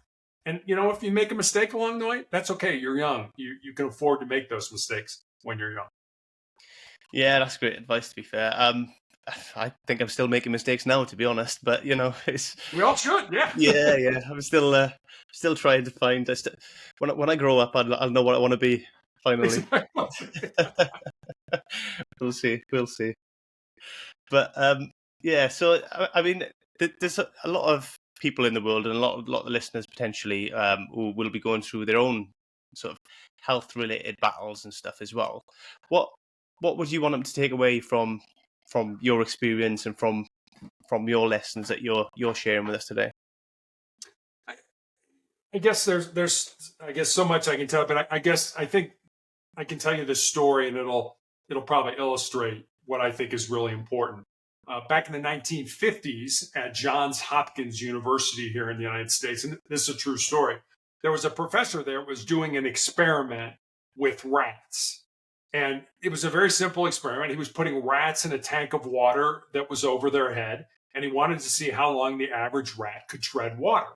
And, if you make a mistake along the way, that's okay. You're young. You can afford to make those mistakes when you're young. Yeah, that's great advice, to be fair. I think I'm still making mistakes now, to be honest. But it's we all should, yeah. yeah. I'm still trying to find. When I grow up, I'll know what I want to be. Finally, we'll see. But yeah. So there's a lot of people in the world, and a lot of listeners potentially who will be going through their own sort of health-related battles and stuff as well. What would you want them to take away from your experience and from your lessons that you're sharing with us today? I guess there's so much I can tell, but I think I can tell you this story, and it'll probably illustrate what I think is really important. Back in the 1950s at Johns Hopkins University here in the United States, and this is a true story, there was a professor there who was doing an experiment with rats. And it was a very simple experiment. He was putting rats in a tank of water that was over their head, and he wanted to see how long the average rat could tread water.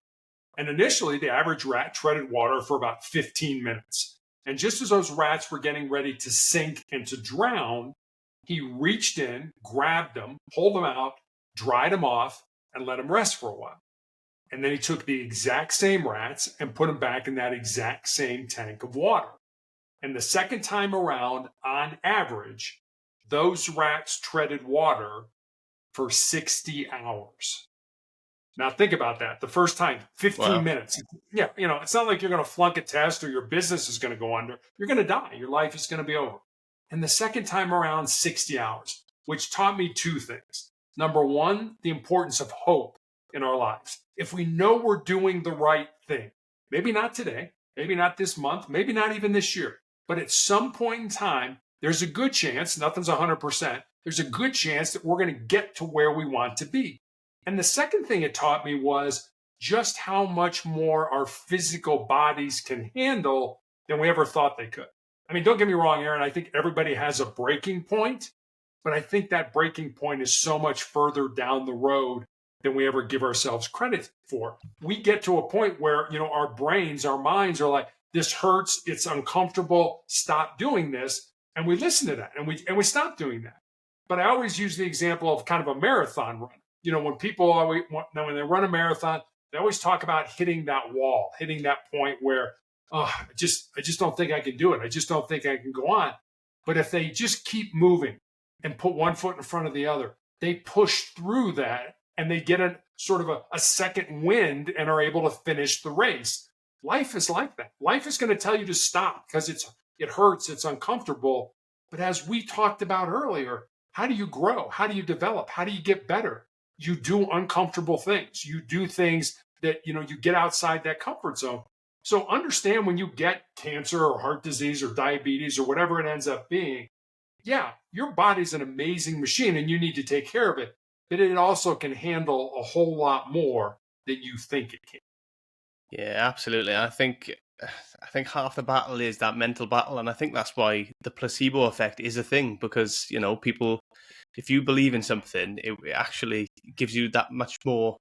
And initially, the average rat treaded water for about 15 minutes. And just as those rats were getting ready to sink and to drown, he reached in, grabbed them, pulled them out, dried them off, and let them rest for a while. And then he took the exact same rats and put them back in that exact same tank of water. And the second time around, on average, those rats treaded water for 60 hours. Now think about that. The first time, 15 minutes. Yeah, it's not like you're going to flunk a test or your business is going to go under. You're going to die. Your life is going to be over. And the second time around, 60 hours, which taught me two things. Number one, the importance of hope in our lives. If we know we're doing the right thing, maybe not today, maybe not this month, maybe not even this year, but at some point in time, there's a good chance, nothing's 100%, there's a good chance that we're going to get to where we want to be. And the second thing it taught me was just how much more our physical bodies can handle than we ever thought they could. Don't get me wrong, Aaron, I think everybody has a breaking point, but I think that breaking point is so much further down the road than we ever give ourselves credit for. We get to a point where, our brains, our minds are like, this hurts, it's uncomfortable, stop doing this. And we listen to that and we stop doing that. But I always use the example of kind of a marathon run. When people, when they run a marathon, they always talk about hitting that wall, hitting that point where, I just don't think I can do it. I just don't think I can go on. But if they just keep moving and put one foot in front of the other, they push through that and they get a sort of a second wind and are able to finish the race. Life is like that. Life is going to tell you to stop because it hurts, it's uncomfortable. But as we talked about earlier, how do you grow? How do you develop? How do you get better? You do uncomfortable things. You do things that, you get outside that comfort zone. So understand when you get cancer or heart disease or diabetes or whatever it ends up being, yeah, your body's an amazing machine and you need to take care of it, but it also can handle a whole lot more than you think it can. Yeah, absolutely. I think half the battle is that mental battle, and I think that's why the placebo effect is a thing, because people, if you believe in something, it actually gives you that much more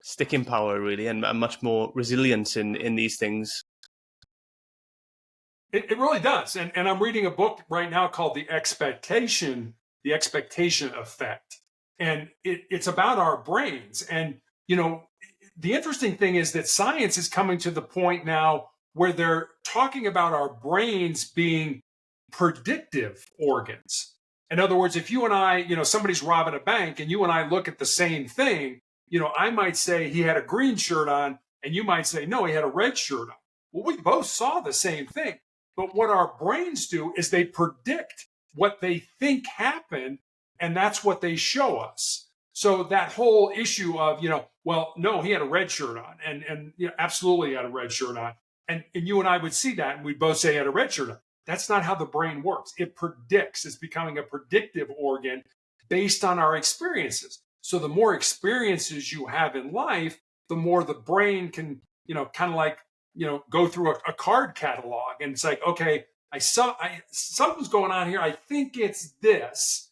sticking power, really, and much more resilience in these things. It really does. And I'm reading a book right now called The Expectation Effect. And it's about our brains. And, the interesting thing is that science is coming to the point now where they're talking about our brains being predictive organs. In other words, if you and I, somebody's robbing a bank and you and I look at the same thing, I might say he had a green shirt on, and you might say, no, he had a red shirt on. Well, we both saw the same thing. But what our brains do is they predict what they think happened, and that's what they show us. So that whole issue of, well, no, he had a red shirt on, and absolutely he had a red shirt on. And you and I would see that, and we'd both say he had a red shirt on. That's not how the brain works. It predicts. It's becoming a predictive organ based on our experiences. So the more experiences you have in life, the more the brain can, kind of like, go through a card catalog, and it's like, okay, something's going on here. I think it's this.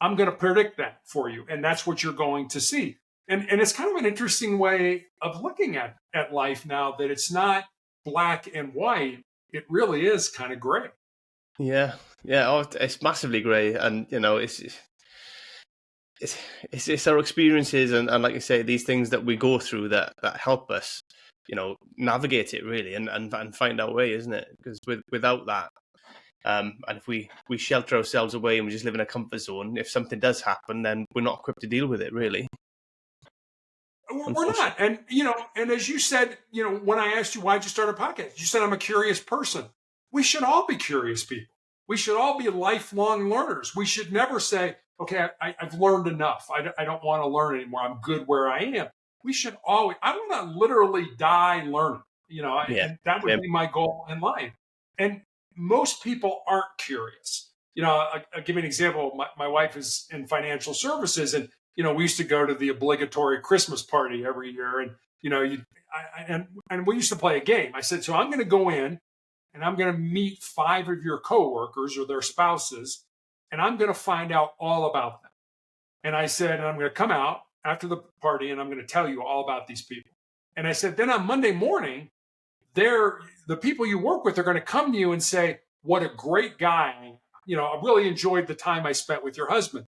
I'm going to predict that for you. And that's what you're going to see. And it's kind of an interesting way of looking at life now, that it's not black and white. It really is kind of gray. Yeah. Oh, it's massively gray. And, it's our experiences and like you say, these things that we go through that help us, navigate it really and find our way, isn't it? Because without that, and if we shelter ourselves away and we just live in a comfort zone, if something does happen, then we're not equipped to deal with it, really. We're not. And, and as you said, when I asked you, why'd you start a podcast? You said, I'm a curious person. We should all be curious people. We should all be lifelong learners. We should never say, okay, I've learned enough. I don't want to learn anymore. I'm good where I am. We should always, I want to literally die learning, and that would be my goal in life. And most people aren't curious. I'll give you an example. My wife is in financial services, and, we used to go to the obligatory Christmas party every year. And, and we used to play a game. I said, so I'm going to go in and I'm going to meet 5 of your coworkers or their spouses, and I'm going to find out all about them. And I said, and I'm going to come out after the party and I'm going to tell you all about these people. And I said, then on Monday morning, the people you work with are going to come to you and say, what a great guy. I really enjoyed the time I spent with your husband,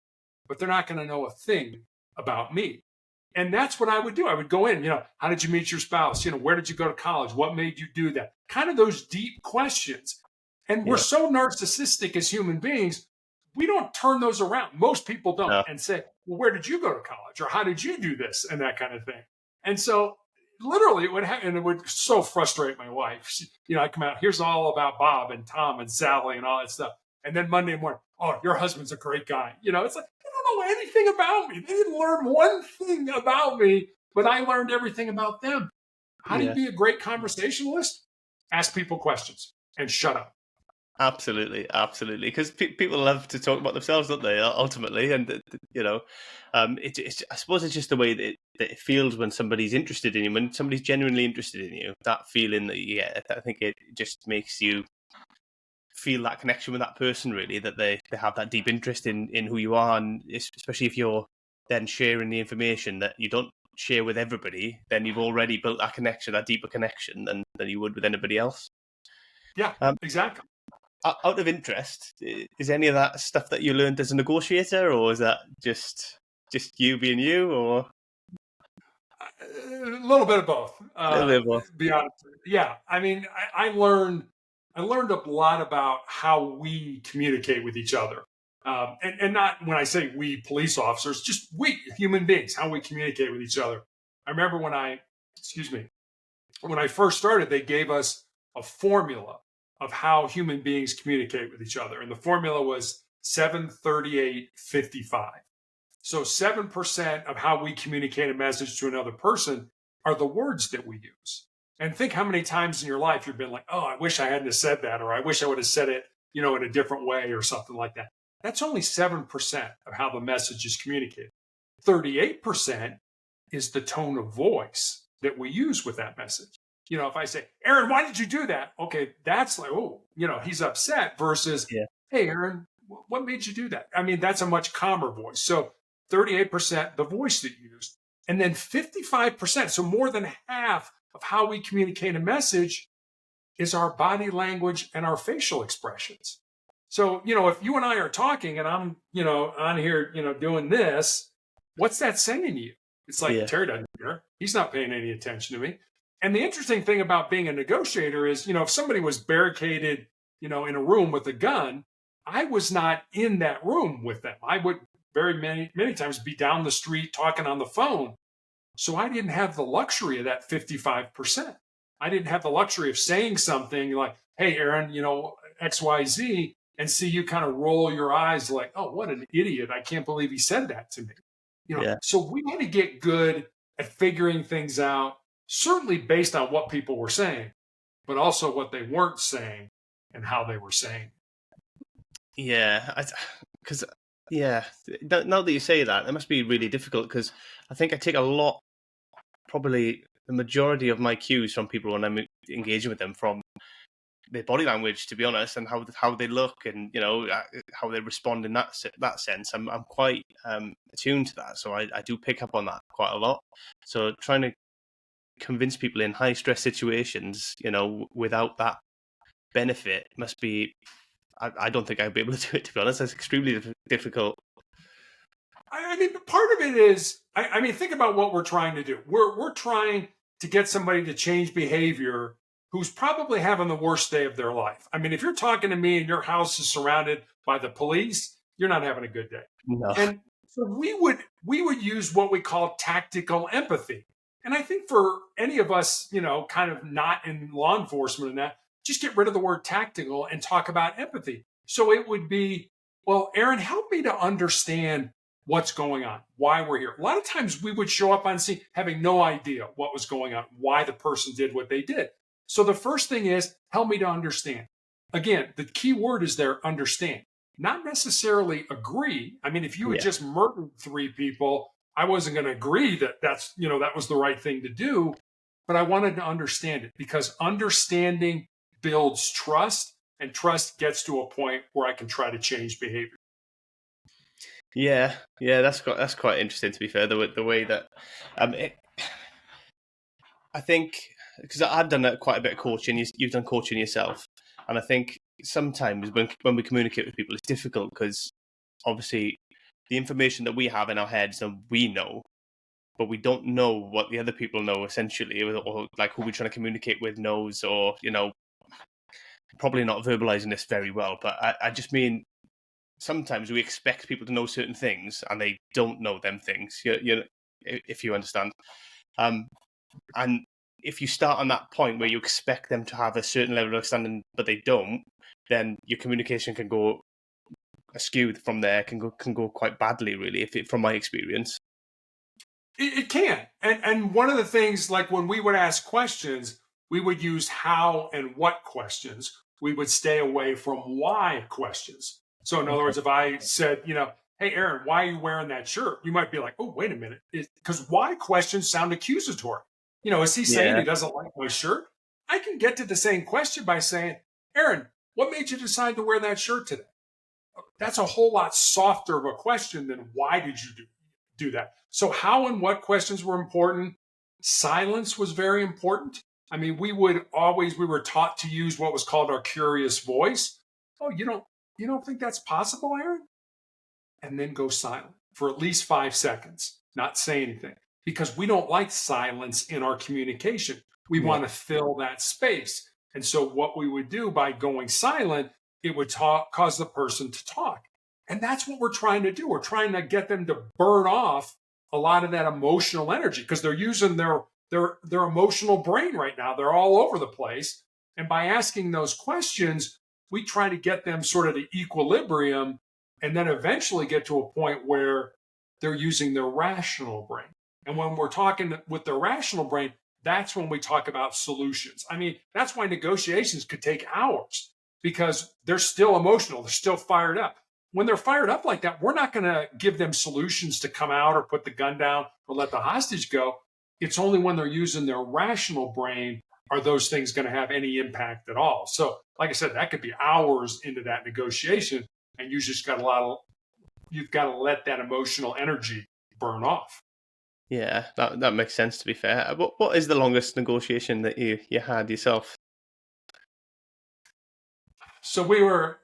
but they're not going to know a thing about me. And that's what I would do. I would go in, how did you meet your spouse? Where did you go to college? What made you do that? Kind of those deep questions. And we're so narcissistic as human beings, we don't turn those around. Most people don't and say, well, where did you go to college? Or how did you do this? And that kind of thing. And so literally it would happen, and it would so frustrate my wife. I come out, here's all about Bob and Tom and Sally and all that stuff. And then Monday morning, oh, your husband's a great guy. It's like, they don't know anything about me. They didn't learn one thing about me, but I learned everything about them. How do you be a great conversationalist? Ask people questions and shut up. Absolutely. Because people love to talk about themselves, don't they? Ultimately, and I suppose it's just the way that it feels when somebody's interested in you, when somebody's genuinely interested in you. That feeling that you get, I think it just makes you feel that connection with that person, really, that they have that deep interest in who you are, and especially if you're then sharing the information that you don't share with everybody, then you've already built that connection, that deeper connection than you would with anybody else. Yeah, exactly. Out of interest, is any of that stuff that you learned as a negotiator, or is that just you being you, or a little bit of both? Be honest. Yeah, I mean, I learned a lot about how we communicate with each other, and not when I say we police officers, just we human beings, how we communicate with each other. I remember when I first started, they gave us a formula of how human beings communicate with each other. And the formula was 7-38-55. So 7% of how we communicate a message to another person are the words that we use. And think how many times in your life you've been like, oh, I wish I hadn't have said that, or I wish I would have said it, in a different way or something like that. That's only 7% of how the message is communicated. 38% is the tone of voice that we use with that message. If I say, Aaron, why did you do that? Okay, that's like, oh, he's upset versus, hey, Aaron, what made you do that? I mean, that's a much calmer voice. So 38%, the voice that you use. And then 55%, so more than half of how we communicate a message is our body language and our facial expressions. So, if you and I are talking and I'm, on here, doing this, what's that saying to you? It's like, Yeah. Terry doesn't care. He's not paying any attention to me. And the interesting thing about being a negotiator is, if somebody was barricaded, in a room with a gun, I was not in that room with them. I would very many times be down the street talking on the phone. So I didn't have the luxury of that 55%. I didn't have the luxury of saying something like, hey, Aaron, XYZ, and see you kind of roll your eyes like, oh, what an idiot. I can't believe he said that to me. Yeah. So we need to get good at figuring things out, certainly based on what people were saying, but also what they weren't saying and how they were saying. Yeah, because now that you say that, it must be really difficult because I think I take a lot, probably the majority of my cues from people when I'm engaging with them from their body language, to be honest, and how they look and how they respond in that sense. I'm quite attuned to that, so I do pick up on that quite a lot. So trying to convince people in high stress situations, without that benefit must be. I don't think I'd be able to do it, to be honest. That's extremely difficult. I mean, part of it is, think about what we're trying to do. We're trying to get somebody to change behavior who's probably having the worst day of their life. I mean, if you're talking to me and your house is surrounded by the police, you're not having a good day. No. And so we would use what we call tactical empathy. And I think for any of us, kind of not in law enforcement and that, just get rid of the word tactical and talk about empathy. So it would be, well, Aaron, help me to understand what's going on, why we're here. A lot of times we would show up on scene having no idea what was going on, why the person did what they did. So the first thing is, help me to understand. Again, the key word is there, understand. Not necessarily agree. I mean, if you had just murdered 3 people, I wasn't going to agree that that was the right thing to do, but I wanted to understand it because understanding builds trust, and trust gets to a point where I can try to change behavior. Yeah, that's quite interesting. To be fair, the way that I think, because I've done quite a bit of coaching. You've done coaching yourself, and I think sometimes when we communicate with people, it's difficult because obviously the information that we have in our heads and we know, but we don't know what the other people know essentially, or like who we're trying to communicate with knows, or probably not verbalizing this very well. But I just mean, sometimes we expect people to know certain things and they don't know them things. If you understand. And if you start on that point where you expect them to have a certain level of understanding, but they don't, then your communication can go askew from there. Can go quite badly, really. From my experience, it can. And one of the things, like when we would ask questions, we would use how and what questions. We would stay away from why questions. So in other words, if I said, hey, Aaron, why are you wearing that shirt? You might be like, oh, wait a minute. Because why questions sound accusatory. Is he saying he doesn't like my shirt? I can get to the same question by saying, Aaron, what made you decide to wear that shirt today? That's a whole lot softer of a question than why did you do that? So how and what questions were important? Silence was very important. I mean, we were taught to use what was called our curious voice. Oh, you don't think that's possible, Aaron? And then go silent for at least 5 seconds, not say anything, because we don't like silence in our communication. We want to fill that space. And so what we would do by going silent, it would cause the person to talk. And that's what we're trying to do. We're trying to get them to burn off a lot of that emotional energy because they're using their emotional brain right now. They're all over the place. And by asking those questions, we try to get them sort of to equilibrium and then eventually get to a point where they're using their rational brain. And when we're talking with their rational brain, that's when we talk about solutions. I mean, that's why negotiations could take hours because they're still emotional. They're still fired up. When they're fired up like that, we're not going to give them solutions to come out or put the gun down or let the hostage go. It's only when they're using their rational brain are those things going to have any impact at all. So, like I said, that could be hours into that negotiation, and you've got to let that emotional energy burn off. Yeah, that makes sense, to be fair. What is the longest negotiation that you had yourself? So we were,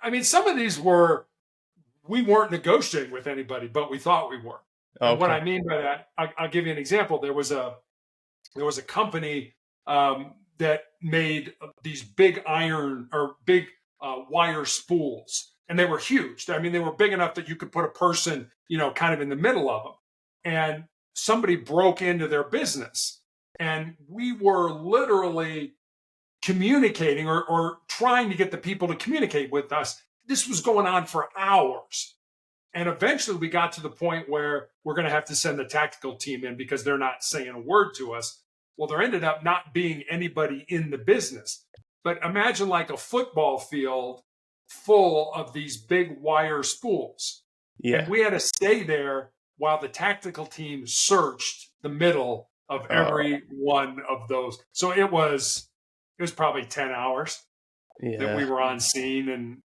I mean, some of these we weren't negotiating with anybody, but we thought we were. And what Okay. I mean by that, I'll give you an example. There was a company that made these big iron or big wire spools, and they were huge. I mean, they were big enough that you could put a person, kind of in the middle of them. And somebody broke into their business, and we were literally communicating or trying to get the people to communicate with us. This was going on for hours. And eventually we got to the point where we're going to have to send the tactical team in because they're not saying a word to us. Well, there ended up not being anybody in the business. But imagine like a football field full of these big wire spools. Yeah. And we had to stay there while the tactical team searched the middle of every one of those. So it was probably 10 hours that we were on scene. And,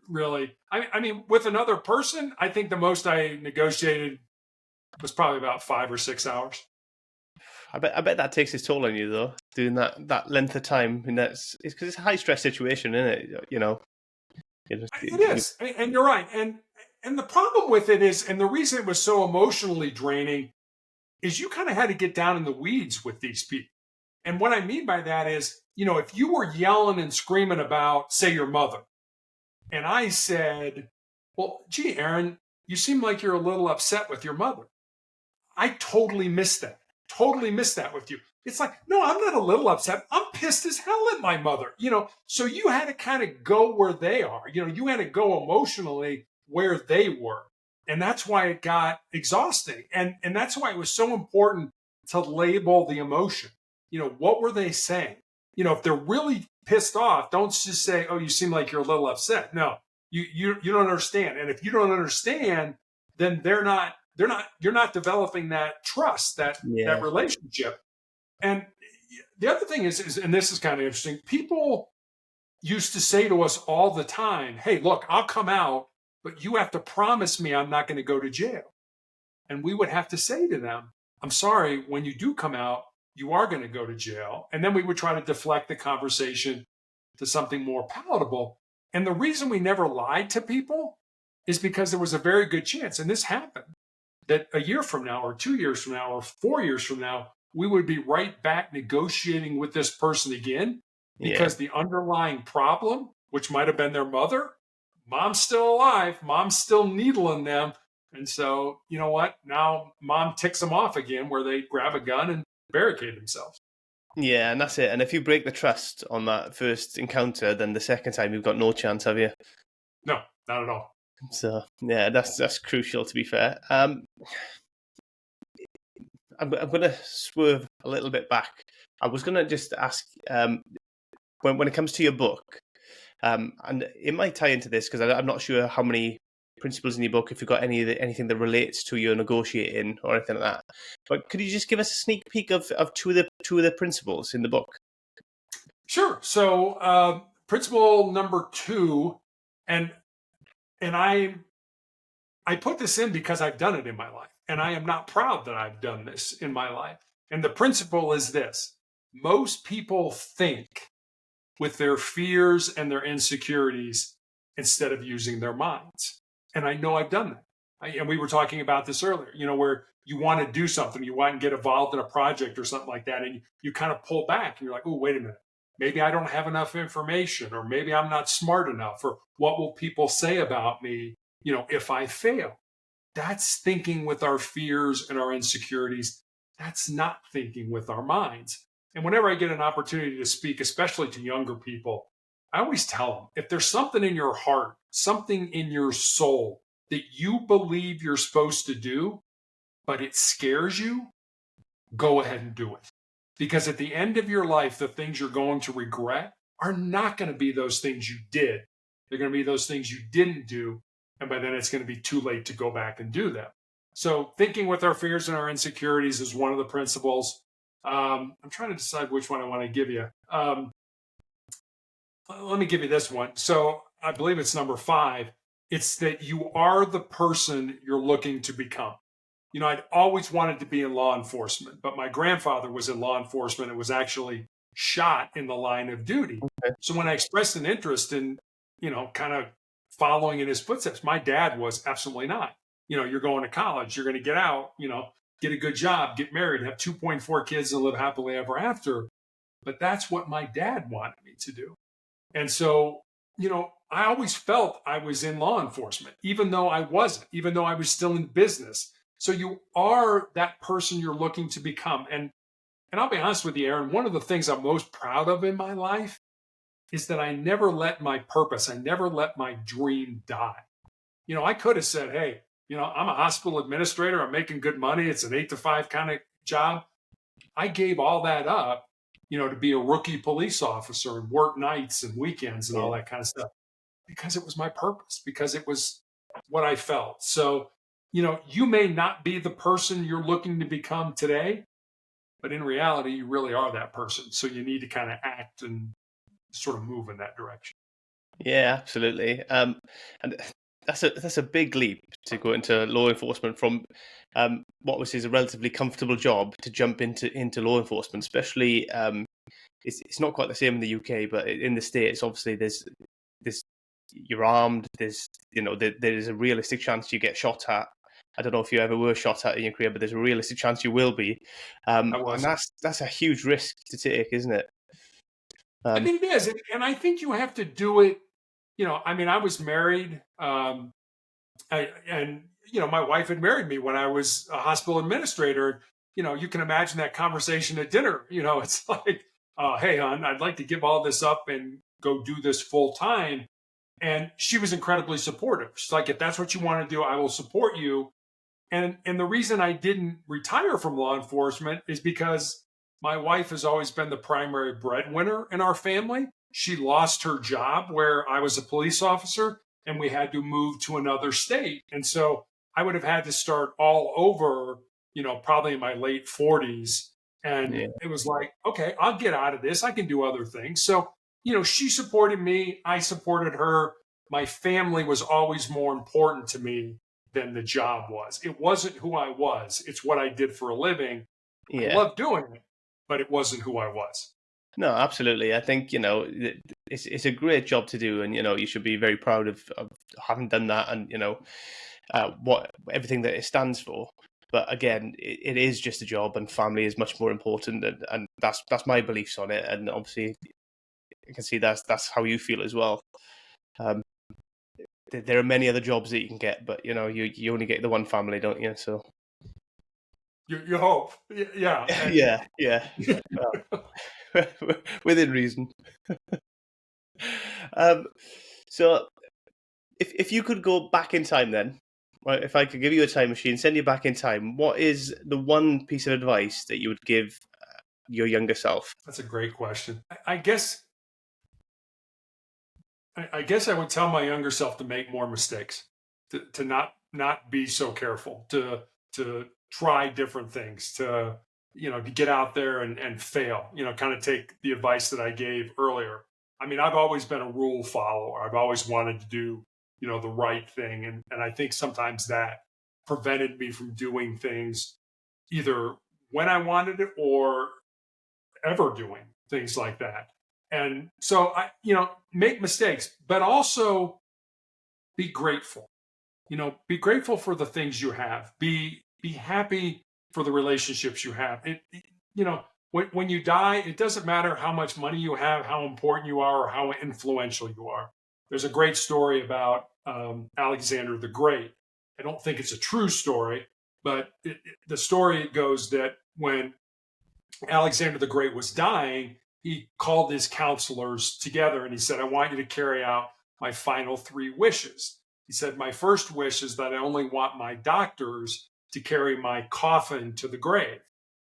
really, I mean, with another person, I think the most I negotiated was probably about 5 or 6 hours. I bet that takes its toll on you, though, doing that length of time. And it's because it's a high stress situation, isn't it? It is, and you're right. And the problem with it is, and the reason it was so emotionally draining, is you kind of had to get down in the weeds with these people. And what I mean by that is, if you were yelling and screaming about, say, your mother, and I said, well, gee, Aaron, you seem like you're a little upset with your mother. I totally missed that. Totally missed that with you. It's like, no, I'm not a little upset. I'm pissed as hell at my mother. So you had to kind of go where they are. You had to go emotionally where they were. And that's why it got exhausting. And that's why it was so important to label the emotion. What were they saying? If they're really pissed off, don't just say, oh, you seem like you're a little upset. No, you don't understand. And if you don't understand, then you're not developing that trust, that relationship. And the other thing is, and this is kind of interesting, people used to say to us all the time, hey, look, I'll come out, but you have to promise me I'm not going to go to jail. And we would have to say to them, I'm sorry, when you do come out, you are going to go to jail. And then we would try to deflect the conversation to something more palatable. And the reason we never lied to people is because there was a very good chance, and this happened, that a year from now or 2 years from now or 4 years from now, we would be right back negotiating with this person again because the underlying problem, which might have been their mother, mom's still alive, mom's still needling them. And so, you know what? Now mom ticks them off again where they grab a gun and barricade themselves. Yeah, and that's it. And if you break the trust on that first encounter, then the second time you've got no chance, have you? No, not at all. So yeah, that's crucial, to be fair. I'm going to swerve a little bit back. I was going to just ask, when it comes to your book, and it might tie into this because I'm not sure how many principles in your book, if you've got anything that relates to your negotiating or anything like that. But could you just give us a sneak peek of two of the principles in the book? Sure. So principle number 2, and I put this in because I've done it in my life, and I am not proud that I've done this in my life. And the principle is this: most people think with their fears and their insecurities instead of using their minds. And I know I've done that. And we were talking about this earlier, where you want to do something, you want to get involved in a project or something like that, and you kind of pull back and you're like, oh, wait a minute. Maybe I don't have enough information, or maybe I'm not smart enough, or what will people say about me, if I fail? That's thinking with our fears and our insecurities. That's not thinking with our minds. And whenever I get an opportunity to speak, especially to younger people, I always tell them, if there's something in your heart, something in your soul that you believe you're supposed to do, but it scares you, go ahead and do it. Because at the end of your life, the things you're going to regret are not going to be those things you did. They're going to be those things you didn't do. And by then it's going to be too late to go back and do them. So thinking with our fears and our insecurities is one of the principles. I'm trying to decide which one I want to give you. Let me give you this one. So I believe it's number 5. It's that you are the person you're looking to become. I'd always wanted to be in law enforcement, but my grandfather was in law enforcement and was actually shot in the line of duty. Okay. So when I expressed an interest in, kind of following in his footsteps, my dad was absolutely not. You're going to college, you're going to get out, get a good job, get married, have 2.4 kids, and live happily ever after. But that's what my dad wanted me to do. And so, I always felt I was in law enforcement, even though I wasn't, even though I was still in business. So you are that person you're looking to become. And I'll be honest with you, Aaron, one of the things I'm most proud of in my life is that I never let my purpose, I never let my dream die. I could have said, hey, I'm a hospital administrator, I'm making good money, it's an 8 to 5 kind of job. I gave all that up, to be a rookie police officer and work nights and weekends and all that kind of stuff because it was my purpose, because it was what I felt. So, you may not be the person you're looking to become today, but in reality, you really are that person. So you need to kind of act and sort of move in that direction. Yeah, absolutely. And that's a big leap to go into law enforcement from what was his relatively comfortable job to jump into law enforcement. Especially, it's not quite the same in the UK, but in the States, obviously, there's you're armed. There's a realistic chance you get shot at. I don't know if you ever were shot at in your career, but there's a realistic chance you will be, and that's a huge risk to take, isn't it? I think it is, and I think you have to do it. I was married, and my wife had married me when I was a hospital administrator. You can imagine that conversation at dinner. It's like, hey, hon, I'd like to give all this up and go do this full time. And she was incredibly supportive. She's like, if that's what you want to do, I will support you. And the reason I didn't retire from law enforcement is because my wife has always been the primary breadwinner in our family. She lost her job where I was a police officer and we had to move to another state. And so I would have had to start all over, probably in my late 40s. And it was like, okay, I'll get out of this. I can do other things. So, she supported me. I supported her. My family was always more important to me than the job was. It wasn't who I was. It's what I did for a living. I loved doing it, but it wasn't who I was. No, absolutely. I think, it's a great job to do, and, you should be very proud of having done that and, what everything that it stands for. But again, it is just a job, and family is much more important, and that's my beliefs on it. And obviously, I can see that's how you feel as well. There are many other jobs that you can get, but you only get the one family, don't you? So you hope, yeah, yeah. Within reason. So if you could go back in time, then, right? If I could give you a time machine, send you back in time, what is the one piece of advice that you would give your younger self? That's a great question. I guess I would tell my younger self to make more mistakes, to not be so careful, to try different things, to get out there and fail. Kind of take the advice that I gave earlier. I've always been a rule follower. I've always wanted to do the right thing, and I think sometimes that prevented me from doing things either when I wanted it or ever doing things like that. And so make mistakes, but also be grateful. Be grateful for the things you have. Be happy for the relationships you have. When you die, it doesn't matter how much money you have, how important you are, or how influential you are. There's a great story about Alexander the Great. I don't think it's a true story, but the story goes that when Alexander the Great was dying, he called his counselors together and he said, I want you to carry out my final 3 wishes. He said, my first wish is that I only want my doctors to carry my coffin to the grave.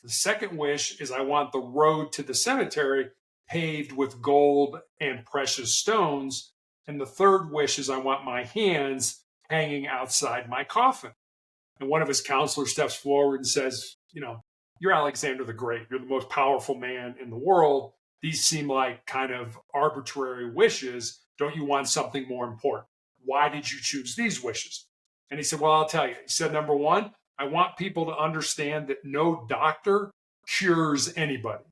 The second wish is I want the road to the cemetery paved with gold and precious stones. And the third wish is I want my hands hanging outside my coffin. And one of his counselors steps forward and says, you're Alexander the Great. You're the most powerful man in the world. These seem like kind of arbitrary wishes. Don't you want something more important? Why did you choose these wishes? And he said, well, I'll tell you. He said, number one, I want people to understand that no doctor cures anybody.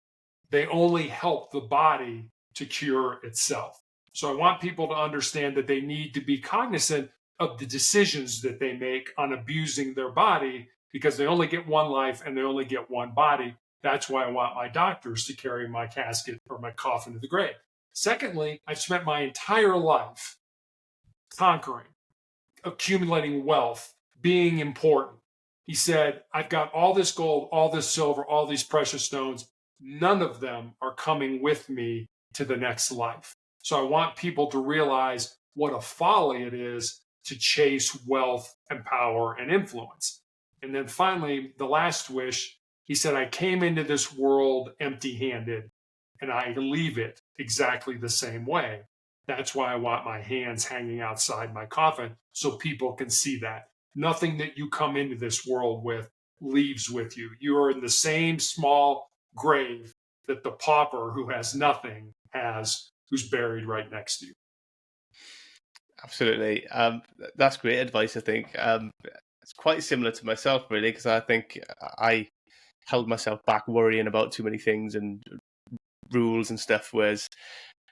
They only help the body to cure itself. So I want people to understand that they need to be cognizant of the decisions that they make on abusing their body, because they only get one life and they only get one body. That's why I want my doctors to carry my casket or my coffin to the grave. Secondly, I've spent my entire life conquering, accumulating wealth, being important. He said, I've got all this gold, all this silver, all these precious stones. None of them are coming with me to the next life. So I want people to realize what a folly it is to chase wealth and power and influence. And then finally, the last wish, he said, I came into this world empty handed and I leave it exactly the same way. That's why I want my hands hanging outside my coffin so people can see that. Nothing that you come into this world with leaves with you. You are in the same small grave that the pauper who has nothing has, who's buried right next to you. Absolutely. That's great advice, I think. It's quite similar to myself, really, because I think I held myself back worrying about too many things and rules and stuff, whereas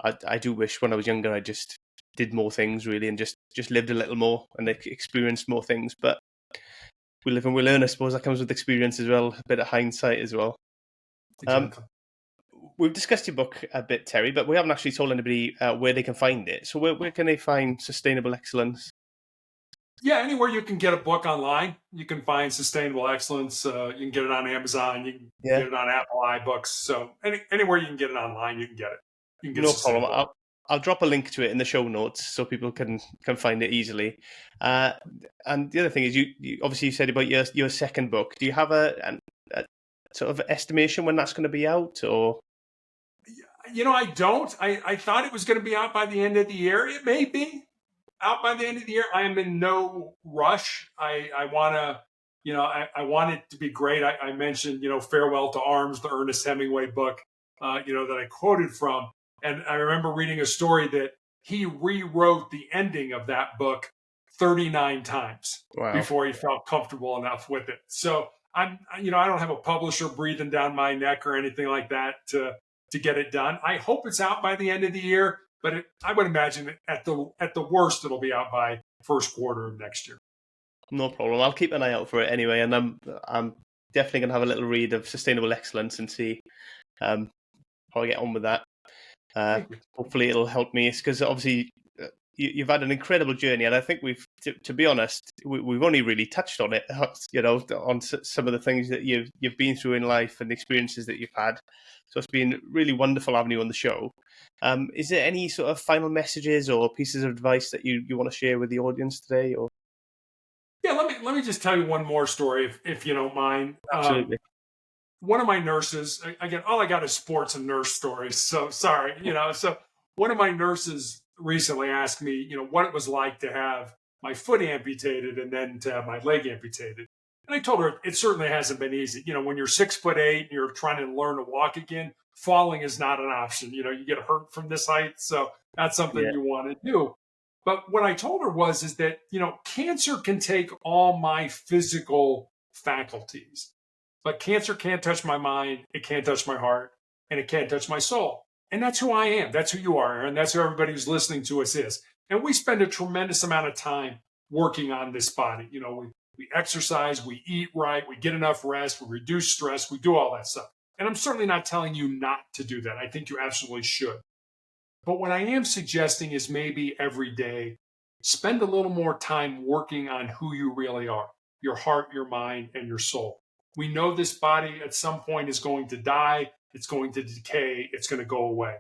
I do wish when I was younger I just did more things, really, and just lived a little more and experienced more things. But we live and we learn. I suppose that comes with experience as well, a bit of hindsight as well. Exactly. We've discussed your book a bit, Terry, but we haven't actually told anybody where they can find it. So where can they find Sustainable Excellence? Yeah, anywhere you can get a book online, you can find Sustainable Excellence. You can get it on Amazon. You can get it on Apple iBooks. So anywhere you can get it online, you can get it. You can get No problem. I'll drop a link to it in the show notes so people can find it easily. And the other thing is, you obviously you said about your second book. Do you have a sort of estimation when that's going to be out, or? I don't. I thought it was going to be out by the end of the year. It may be out by the end of the year. I am in no rush. I want to, I want it to be great. I mentioned, Farewell to Arms, the Ernest Hemingway book, that I quoted from. And I remember reading a story that he rewrote the ending of that book 39 times before he felt comfortable enough with it. So I don't have a publisher breathing down my neck or anything like that to get it done. I hope it's out by the end of the year, but I would imagine at the worst, it'll be out by first quarter of next year. No problem. I'll keep an eye out for it anyway, and I'm definitely going to have a little read of Sustainable Excellence and see how I get on with that. Hopefully it'll help me, because obviously you've had an incredible journey, and I think to be honest, we've only really touched on it, on some of the things that you've been through in life and the experiences that you've had. So it's been a really wonderful having you on the show. Is there any sort of final messages or pieces of advice that you want to share with the audience today? Or yeah, let me just tell you one more story, if you don't mind. Absolutely. One of my nurses, again, all I got is sports and nurse stories. So sorry, So one of my nurses recently asked me, what it was like to have my foot amputated and then to have my leg amputated. And I told her it certainly hasn't been easy. When you're 6'8" and you're trying to learn to walk again, falling is not an option. You get hurt from this height, so that's something you want to do. But what I told her is that, cancer can take all my physical faculties, but cancer can't touch my mind, it can't touch my heart, and it can't touch my soul. And that's who I am. That's who you are, Aaron. That's who everybody who's listening to us is. And we spend a tremendous amount of time working on this body. We exercise, we eat right, we get enough rest, we reduce stress, we do all that stuff. And I'm certainly not telling you not to do that. I think you absolutely should. But what I am suggesting is maybe every day, spend a little more time working on who you really are, your heart, your mind, and your soul. We know this body at some point is going to die, it's going to decay, it's going to go away.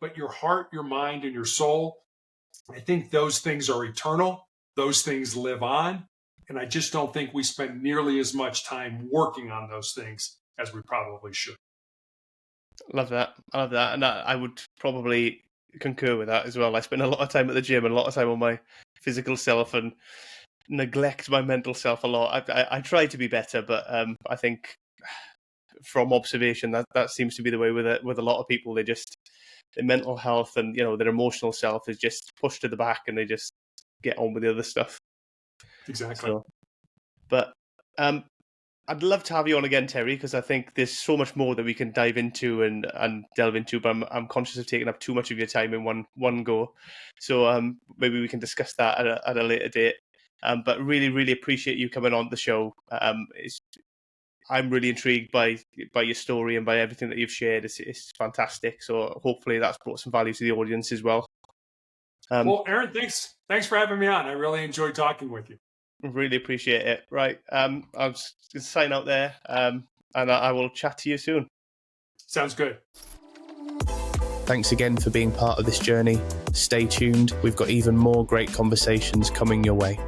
But your heart, your mind, and your soul, I think those things are eternal. Those things live on. And I just don't think we spend nearly as much time working on those things as we probably should. Love that. I love that. And I would probably concur with that as well. I spend a lot of time at the gym and a lot of time on my physical self and neglect my mental self a lot. I try to be better, but I think from observation that seems to be the way with a lot of people. Their mental health and their emotional self is just pushed to the back, and they just get on with the other stuff. Exactly. So, but I'd love to have you on again, Terry, because I think there's so much more that we can dive into and delve into. But I'm conscious of taking up too much of your time in one go. So maybe we can discuss that at a later date. But really, really appreciate you coming on the show. I'm really intrigued by your story and by everything that you've shared. It's fantastic. So hopefully that's brought some value to the audience as well. Well, Aaron, thanks for having me on. I really enjoyed talking with you. Really appreciate it. Right. I'll just sign out there, and I will chat to you soon. Sounds good. Thanks again for being part of this journey. Stay tuned. We've got even more great conversations coming your way.